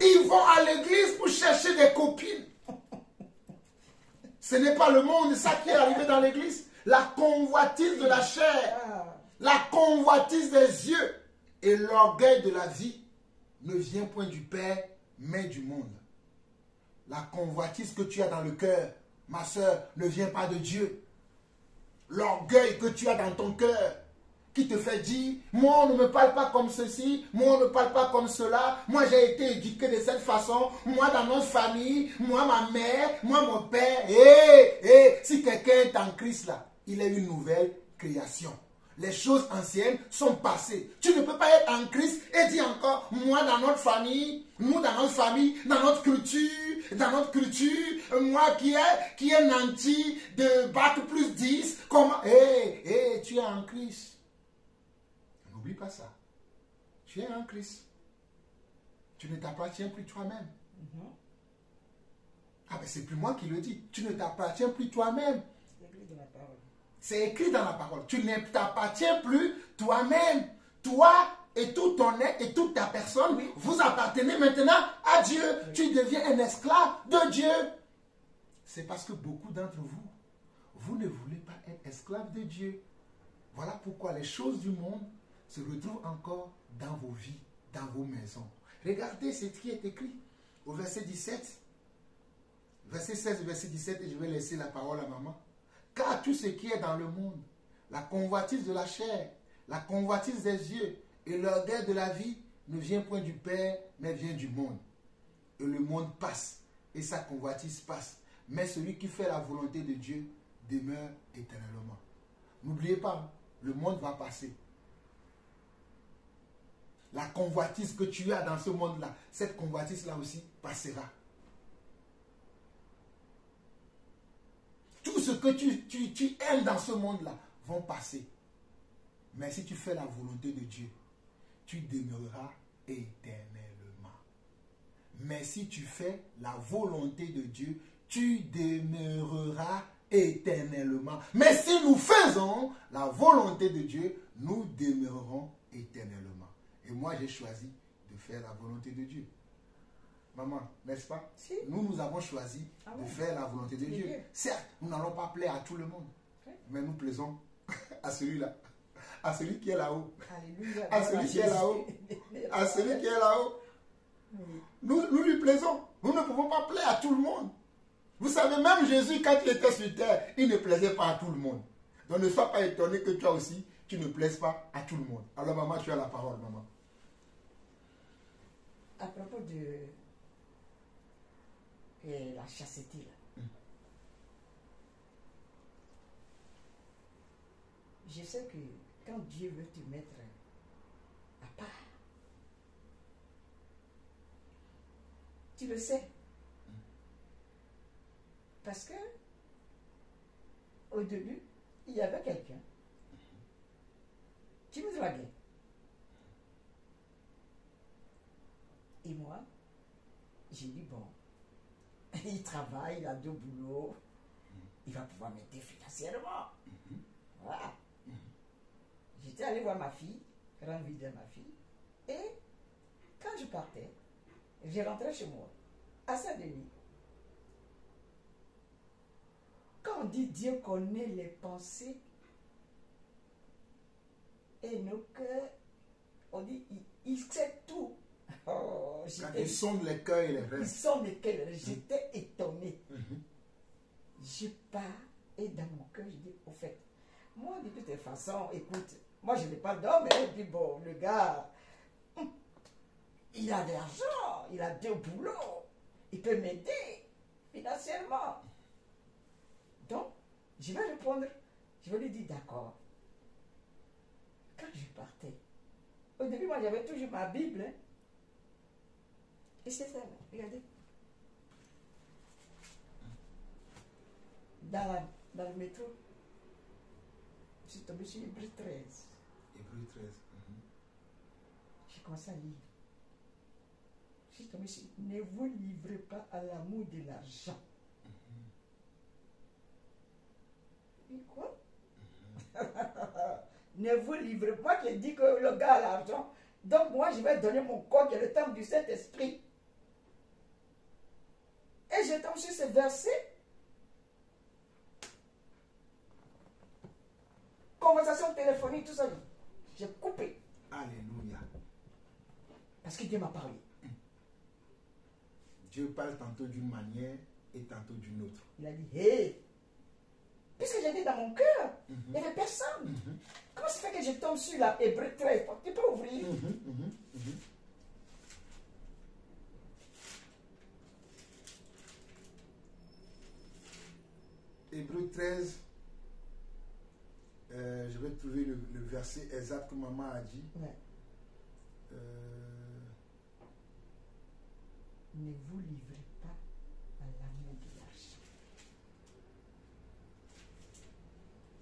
Ils vont à l'église pour chercher des copines. Ce n'est pas le monde, ça qui est arrivé dans l'église. La convoitise de la chair, la convoitise des yeux et l'orgueil de la vie ne vient point du Père, mais du monde. La convoitise que tu as dans le cœur, ma soeur, ne vient pas de Dieu. L'orgueil que tu as dans ton cœur, qui te fait dire, moi on ne me parle pas comme ceci, moi on ne parle pas comme cela, moi j'ai été éduqué de cette façon, moi dans notre famille, moi ma mère, moi mon père. Si quelqu'un est en Christ là, il est une nouvelle création. Les choses anciennes sont passées. Tu ne peux pas être en Christ et dire encore, moi dans notre famille, nous dans notre famille, dans notre culture, moi qui est nanti de bac plus 10, comment, tu es en Christ. N'oublie pas ça. Tu es en Christ. Tu ne t'appartiens plus toi-même. Ah ben c'est plus moi qui le dis. Tu ne t'appartiens plus toi-même. C'est écrit dans la parole. Tu ne t'appartiens plus toi-même. Toi et tout ton être et toute ta personne, vous appartenez maintenant à Dieu. Tu deviens un esclave de Dieu. C'est parce que beaucoup d'entre vous, vous ne voulez pas être esclave de Dieu. Voilà pourquoi les choses du monde se retrouvent encore dans vos vies, dans vos maisons. Regardez ce qui est écrit au verset 17. Verset 16 et verset 17, et je vais laisser la parole à maman. Car tout ce qui est dans le monde, la convoitise de la chair, La convoitise des yeux et l'orgueil de la vie ne vient point du Père, mais vient du monde. Et le monde passe, et sa convoitise passe. Mais celui qui fait la volonté de Dieu demeure éternellement. N'oubliez pas, le monde va passer. La convoitise que tu as dans ce monde-là, cette convoitise-là aussi passera. Tout ce que tu aimes dans ce monde-là vont passer. Mais si tu fais la volonté de Dieu, tu demeureras éternellement. Mais si tu fais la volonté de Dieu, tu demeureras éternellement. Mais si nous faisons la volonté de Dieu, nous demeurerons éternellement. Et moi, j'ai choisi de faire la volonté de Dieu. Maman, n'est-ce pas? Si. Nous avons choisi de faire la volonté de Dieu. Certes, nous n'allons pas plaire à tout le monde. Mais nous plaisons à celui-là. À celui qui est là-haut. Alléluia. À celui qui est là-haut. À celui qui est là-haut. Nous lui plaisons. Nous ne pouvons pas plaire à tout le monde. Vous savez, même Jésus, quand il était sur terre, il ne plaisait pas à tout le monde. Donc ne sois pas étonné que toi aussi, tu ne plaises pas à tout le monde. Alors maman, tu as la parole, maman. À propos de la chasteté, là. Je sais que quand Dieu veut te mettre à part, tu le sais. Parce que au début, il y avait quelqu'un qui me draguait. Et moi, j'ai dit, bon, il travaille, il a deux boulots, il va pouvoir m'aider financièrement. Voilà. J'étais allé voir ma fille, rendre visite à ma fille, et quand je partais, j'ai rentré chez moi, à Saint-Denis. Quand on dit Dieu connaît les pensées et nos cœurs, on dit il sait tout. Oh, quand ils sondent les cœurs et les reins. Ils sondent les cœurs. J'étais étonnée. Je pars et dans mon cœur, je dis, au fait, moi de toutes les façons, écoute, moi je n'ai pas d'homme, et puis bon, le gars, il a de l'argent, il a deux boulots, il peut m'aider financièrement. Donc, je vais répondre, je vais lui dire d'accord. Quand je partais, au début, moi j'avais toujours ma Bible. Hein. Et c'est ça, là, regardez. Dans le métro, je suis tombée sur Hébreux 13. Hébreux 13. J'ai commencé à lire. Je suis tombée sur ne vous livrez pas à l'amour de l'argent. Et quoi? Ne vous livrez pas, qui dit que le gars a l'argent. Donc moi, je vais donner mon corps, qui est le temple du Saint-Esprit. Et je tombe sur ce verset. Conversation téléphonique, tout ça. J'ai coupé. Alléluia. Parce que Dieu m'a parlé. Dieu parle tantôt d'une manière et tantôt d'une autre. Il a dit, hé, puisque j'ai dit dans mon cœur, il n'y avait personne. Comment ça fait que je tombe sur la Hébreux 13? Tu peux ouvrir. Hébreux 13, je vais trouver le verset exact que maman a dit. Ouais. Ne vous livrez pas à l'amour de l'argent.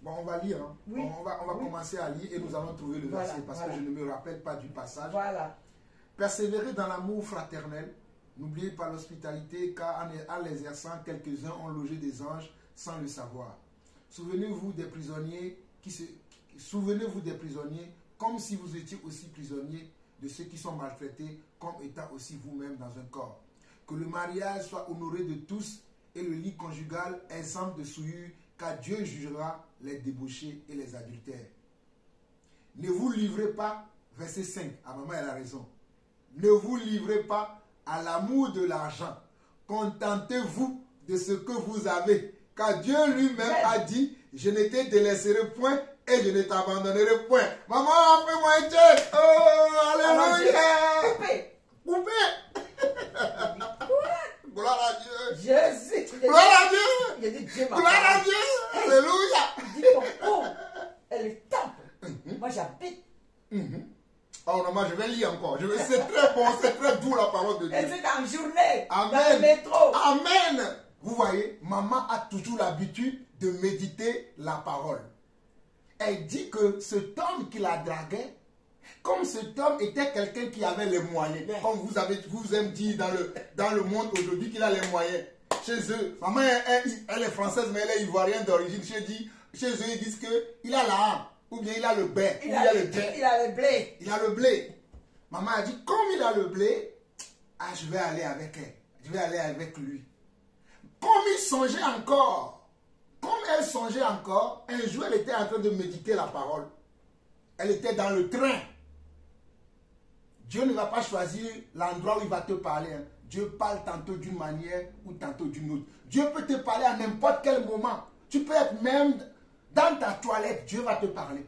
Bon, on va lire. Hein. Oui. On va commencer à lire et nous allons trouver le verset parce que je ne me rappelle pas du passage. Voilà. Persévérez dans l'amour fraternel. N'oubliez pas l'hospitalité, car en l'exerçant, quelques-uns ont logé des anges sans le savoir. Souvenez-vous des prisonniers souvenez-vous des prisonniers comme si vous étiez aussi prisonniers de ceux qui sont maltraités, comme étant aussi vous-même dans un corps. Que le mariage soit honoré de tous et le lit conjugal exempt de souillure, car Dieu jugera les débauchés et les adultères. Ne vous livrez pas, verset 5, maman elle a raison. Ne vous livrez pas à l'amour de l'argent. Contentez-vous de ce que vous avez. Car Dieu lui-même a dit, je ne te délaisserai point et je ne t'abandonnerai point. Maman, fais-moi un check. Oh, alléluia. Coupé. Coupé. Gloire à Dieu. Jésus. Gloire à Dieu. J'ai dit Dieu m'a Gloire à parlé. Dieu. Alléluia. Il dit ton corps est le temple. Moi j'habite. Oh non, moi je vais lire encore. C'est très bon, c'est très doux la parole de Dieu. Et c'est en journée. Amen. Dans le métro. Amen. Vous voyez, maman a toujours l'habitude de méditer la parole. Elle dit que cet homme qui la draguait, comme cet homme était quelqu'un qui avait les moyens, comme vous aimez dire dans le monde aujourd'hui qu'il a les moyens. Chez eux, maman elle est française mais elle est ivoirienne d'origine. Chez eux ils disent qu'il a la ham, ou bien il a le bain, Il a le blé. il a le blé. Maman a dit, comme il a le blé, je vais aller avec elle. Je vais aller avec lui. Comme il songeait encore, comme elle songeait encore, un jour elle était en train de méditer la parole. Elle était dans le train. Dieu ne va pas choisir l'endroit où il va te parler. Hein. Dieu parle tantôt d'une manière ou tantôt d'une autre. Dieu peut te parler à n'importe quel moment. Tu peux être même dans ta toilette, Dieu va te parler.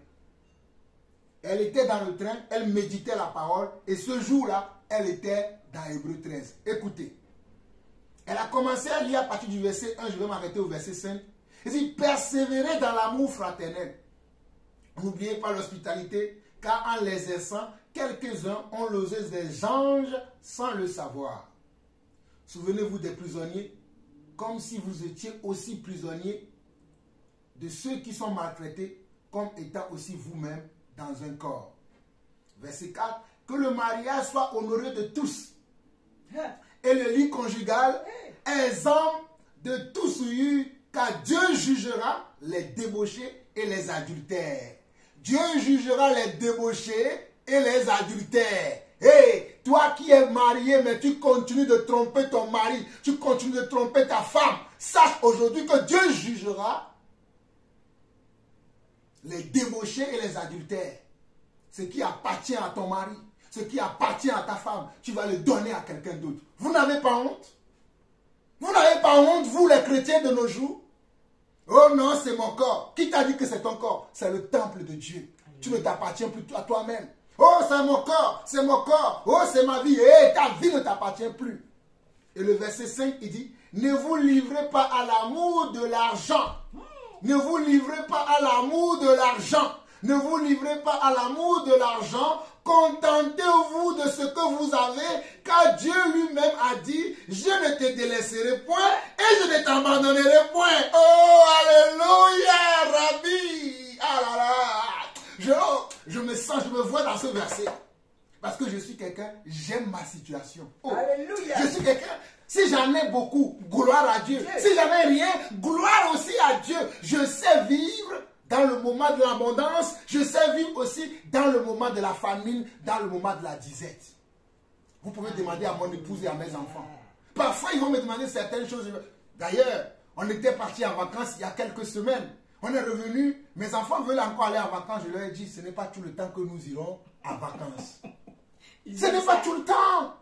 Elle était dans le train, elle méditait la parole et ce jour-là, elle était dans Hébreux 13. Écoutez, elle a commencé à lire à partir du verset 1, je vais m'arrêter au verset 5. Elle dit, persévérez dans l'amour fraternel. N'oubliez pas l'hospitalité, car en l'exerçant, quelques-uns ont logé des anges sans le savoir. Souvenez-vous des prisonniers, comme si vous étiez aussi prisonniers de ceux qui sont maltraités, comme étant aussi vous-même dans un corps. Verset 4, que le mariage soit honoré de tous, et le lit conjugal exempt de tout souillure, car Dieu jugera les débauchés et les adultères. Dieu jugera les débauchés et les adultères. Hey, toi qui es marié, mais tu continues de tromper ton mari, tu continues de tromper ta femme, sache aujourd'hui que Dieu jugera les débauchés et les adultères. Ce qui appartient à ton mari, ce qui appartient à ta femme, tu vas le donner à quelqu'un d'autre. Vous n'avez pas honte? Vous n'avez pas honte, vous les chrétiens de nos jours? Oh non, c'est mon corps. Qui t'a dit que c'est ton corps? C'est le temple de Dieu. Tu ne t'appartiens plus à toi-même. Oh, c'est mon corps, c'est mon corps. Oh, c'est ma vie. Et ta vie ne t'appartient plus. Et le verset 5, il dit, ne vous livrez pas à l'amour de l'argent. Ne vous livrez pas à l'amour de l'argent. Ne vous livrez pas à l'amour de l'argent. Contentez-vous de ce que vous avez, car Dieu lui-même a dit, je ne te délaisserai point et je ne t'abandonnerai point. Oh, alléluia, Rabbi. Ah là là. Je me sens, je me vois dans ce verset. Parce que je suis quelqu'un, j'aime ma situation. Oh, alléluia. Je suis quelqu'un, si j'en ai beaucoup, gloire à Dieu. Si j'en ai rien, gloire aussi à Dieu. Je sais vivre dans le moment de l'abondance, je sais vivre aussi dans le moment de la famine, dans le moment de la disette. Vous pouvez demander à mon épouse et à mes enfants. Parfois, ils vont me demander certaines choses. D'ailleurs, on était partis en vacances il y a quelques semaines. On est revenu, mes enfants veulent encore aller en vacances. Je leur ai dit, ce n'est pas tout le temps que nous irons en vacances. Ce n'est pas tout le temps.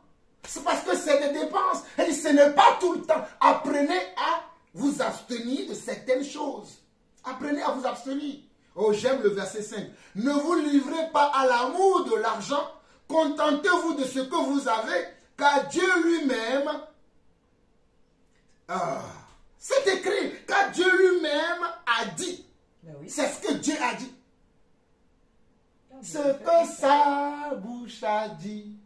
C'est parce que c'est des dépenses. Elle dit, ce n'est pas tout le temps. Apprenez à vous abstenir de certaines choses. Apprenez à vous abstenir. Oh, j'aime le verset 5. Ne vous livrez pas à l'amour de l'argent. Contentez-vous de ce que vous avez, car Dieu lui-même... c'est écrit, car Dieu lui-même a dit. Oui. C'est ce que Dieu a dit. Ce que sa bouche a dit,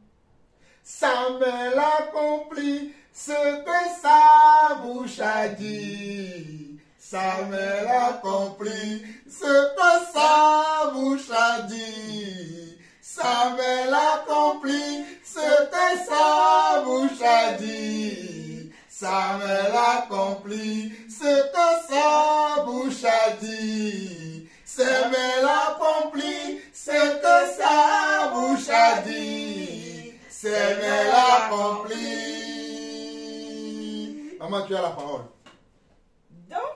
sa main l'accomplit. Ce que sa bouche a dit, sa main l'accomplit. Ce que sa bouche a dit, sa main l'accomplit. Ce que sa bouche a dit, sa main l'accomplit. Ce que sa bouche a dit, sa main l'accomplit. Ce que sa bouche a dit, sa main l'accomplit. Maman, tu as la parole. Donc,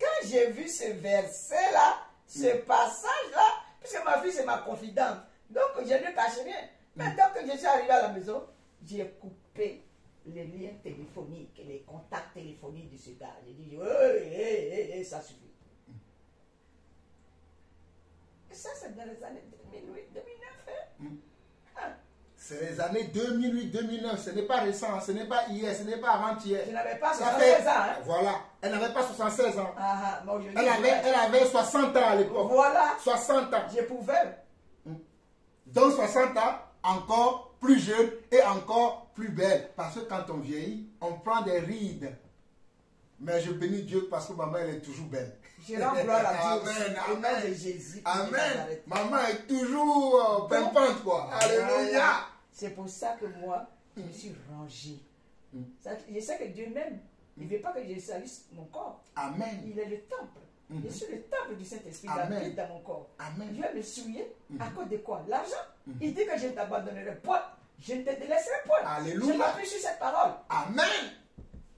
quand j'ai vu ce verset-là, ce passage-là, puisque ma fille, c'est ma confidente, donc je ne cache rien. Maintenant que je suis arrivé à la maison, j'ai coupé les liens téléphoniques, les contacts téléphoniques de ce gars. J'ai dit, ça suffit. Et ça, c'est dans les années 2008, 2009. Hein? Ah, C'est les années 2008-2009. Ce n'est pas récent, ce n'est pas hier, ce n'est pas avant-hier. je n'avais pas Ça 76 ans. Hein? Voilà. Elle n'avait pas 76 ans. Ah, ah, bon, je dis, Elle avait 60 ans à l'époque. voilà, 60 ans. je pouvais. Donc 60 ans, encore plus jeune et encore plus belle. Parce que quand on vieillit, on prend des rides. Mais je bénis Dieu parce que maman, elle est toujours belle. Je rends gloire à Dieu. Amen, Au nom de amen. Jésus. Amen. Maman est toujours pimpante, quoi. Alléluia. C'est pour ça que moi, je me suis rangée. Je sais que Dieu m'aime. Il ne veut pas que je salisse mon corps. Amen. Il est le temple. Je suis le temple du Saint-Esprit. Il Amen. habite dans mon corps. Amen. Je vais me souiller à cause de quoi? L'argent. Il dit que je ne t'abandonnerai pas. Je ne te délaisserai pas. Alléluia. Je m'appuie sur cette parole. Amen.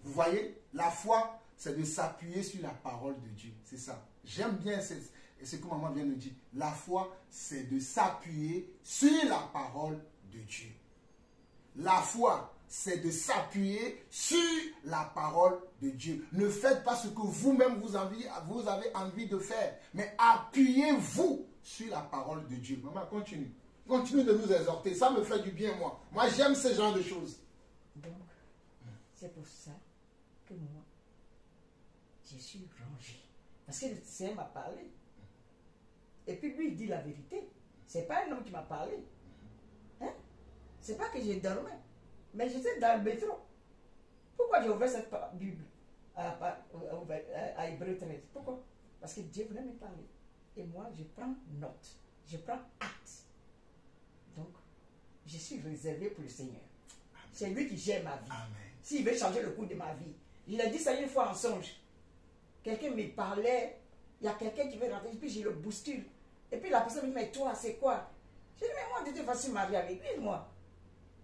Vous voyez, la foi, c'est de s'appuyer sur la parole de Dieu. C'est ça. J'aime bien ce que maman vient de dire. La foi, c'est de s'appuyer sur la parole de Dieu. La foi, c'est de s'appuyer sur la parole de Dieu. Ne faites pas ce que vous-même vous avez envie de faire, mais appuyez-vous sur la parole de Dieu. Maman, continue. Continue de nous exhorter. Ça me fait du bien, moi. Moi, j'aime ce genre de choses. Donc, c'est pour ça que moi, je suis rangée. Parce que le Seigneur m'a parlé. Et puis lui, il dit la vérité. C'est pas un homme qui m'a parlé. Hein? C'est pas que j'ai dormi. Mais j'étais dans le métro. Pourquoi j'ai ouvert cette Bible à Hébreu 13? Pourquoi? Parce que Dieu voulait me parler. Et moi, je prends note. Je prends acte. Donc, je suis réservé pour le Seigneur. C'est lui qui gère ma vie. Amen. S'il veut changer le cours de ma vie. Je l'ai dit ça une fois en songe. Quelqu'un me parlait. Il y a quelqu'un qui veut rentrer. Puis je le bouscule. Et puis la personne me dit, mais toi, c'est quoi? Je dis, mais moi, de toute façon, je suis marié avec lui, moi.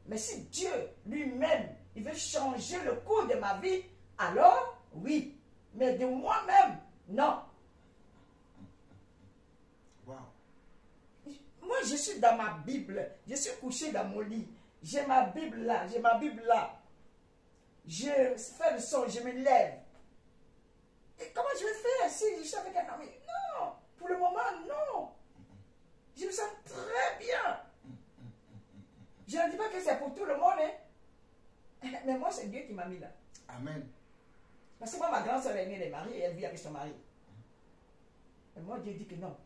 Mais si Dieu lui-même, il veut changer le cours de ma vie, alors, oui. Mais de moi-même, non. Wow. Moi, je suis dans ma Bible. Je suis couché dans mon lit. J'ai ma Bible là. J'ai ma Bible là. Je fais le son, je me lève. Et comment je vais faire si je suis avec un ami? Non. Pour le moment, non. Je me sens très bien. Je ne dis pas que c'est pour tout le monde. Hein. Mais moi, c'est Dieu qui m'a mis là. Amen. Parce que moi, ma grande soeur aînée, elle est mariée et elle vit avec son mari. Et moi, Dieu dit que non.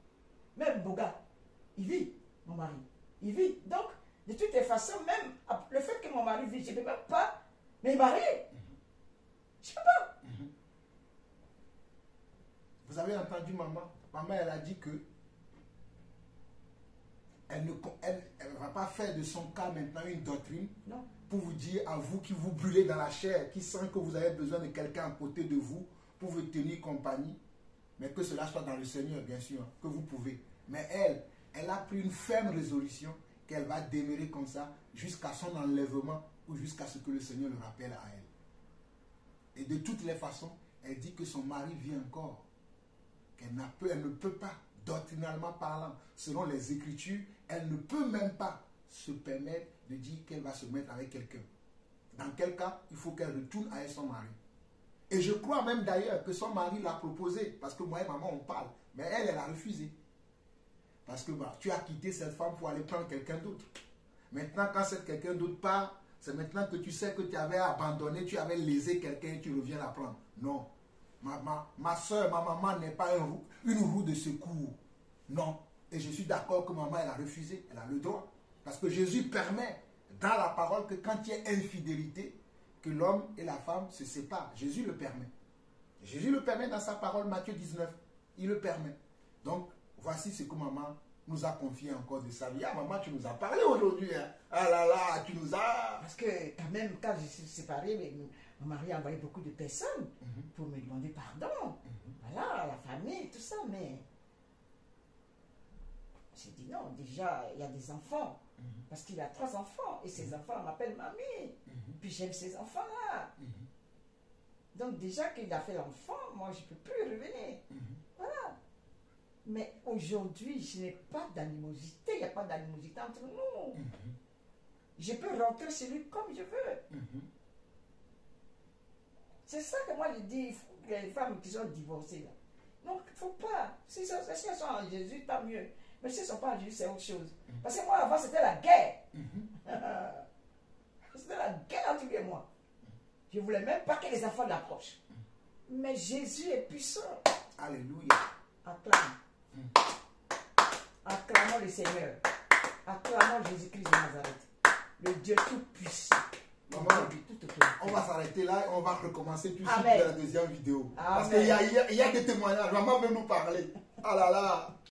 Même Boga, il vit, mon mari. Il vit. Donc, de toutes les façons, même le fait que mon mari vit, je ne peux même pas me marier. Je ne peux pas. Vous avez entendu maman? Maman, elle a dit que elle ne va pas faire de son cas maintenant une doctrine. Non. Pour vous dire à vous qui vous brûlez dans la chair, qui sent que vous avez besoin de quelqu'un à côté de vous pour vous tenir compagnie, mais que cela soit dans le Seigneur, bien sûr, que vous pouvez. Mais elle a pris une ferme résolution qu'elle va demeurer comme ça jusqu'à son enlèvement ou jusqu'à ce que le Seigneur le rappelle à elle. Et de toutes les façons, elle dit que son mari vit encore, qu'elle ne peut pas, doctrinalement parlant, selon les Écritures, elle ne peut même pas se permettre de dire qu'elle va se mettre avec quelqu'un. Dans quel cas, il faut qu'elle retourne avec son mari. Et je crois même d'ailleurs que son mari l'a proposé, parce que moi et maman on parle, mais elle a refusé. Parce que tu as quitté cette femme pour aller prendre quelqu'un d'autre. Maintenant, quand c'est quelqu'un d'autre part, c'est maintenant que tu sais que tu avais abandonné, tu avais lésé quelqu'un et tu reviens la prendre. Non. Ma soeur, ma maman n'est pas une roue de secours. Non. Et je suis d'accord que maman, elle a refusé. Elle a le droit. Parce que Jésus permet dans la parole que quand il y a infidélité, que l'homme et la femme se séparent. Jésus le permet. Jésus le permet dans sa parole, Matthieu 19. Il le permet. Donc, voici ce que maman nous a confié encore de sa vie. Ah, maman, tu nous as parlé aujourd'hui. Hein? Ah là là, tu nous as... Parce que quand même, quand je suis séparée, mon mari a envoyé beaucoup de personnes pour me demander pardon. Voilà, la famille, tout ça, mais... J'ai dit non, déjà, il y a des enfants. Parce qu'il a 3 enfants. Et ces enfants m'appellent mamie. Puis j'aime ces enfants-là. Donc déjà qu'il a fait l'enfant, moi, je ne peux plus revenir. Voilà. Mais aujourd'hui, je n'ai pas d'animosité. Il n'y a pas d'animosité entre nous. Je peux rentrer chez lui comme je veux. C'est ça que moi, je dis, les femmes qui sont divorcées, là. Donc, il ne faut pas. Si elles sont en Jésus, tant mieux. Mais si ce ne sont pas en Jésus, c'est autre chose. Parce que moi, avant, c'était la guerre. C'était la guerre entre lui et moi. Je ne voulais même pas que les enfants l'approchent. Mais Jésus est puissant. Alléluia. Acclame. Acclamons le Seigneur. Acclamons Jésus-Christ de Nazareth. Le Dieu tout-puissant. Maman, Tout autorité. on va s'arrêter là et on va recommencer tout de suite Amen. la deuxième vidéo. Parce Amen. qu'il y a des témoignages. Maman veut nous parler. Ah là là.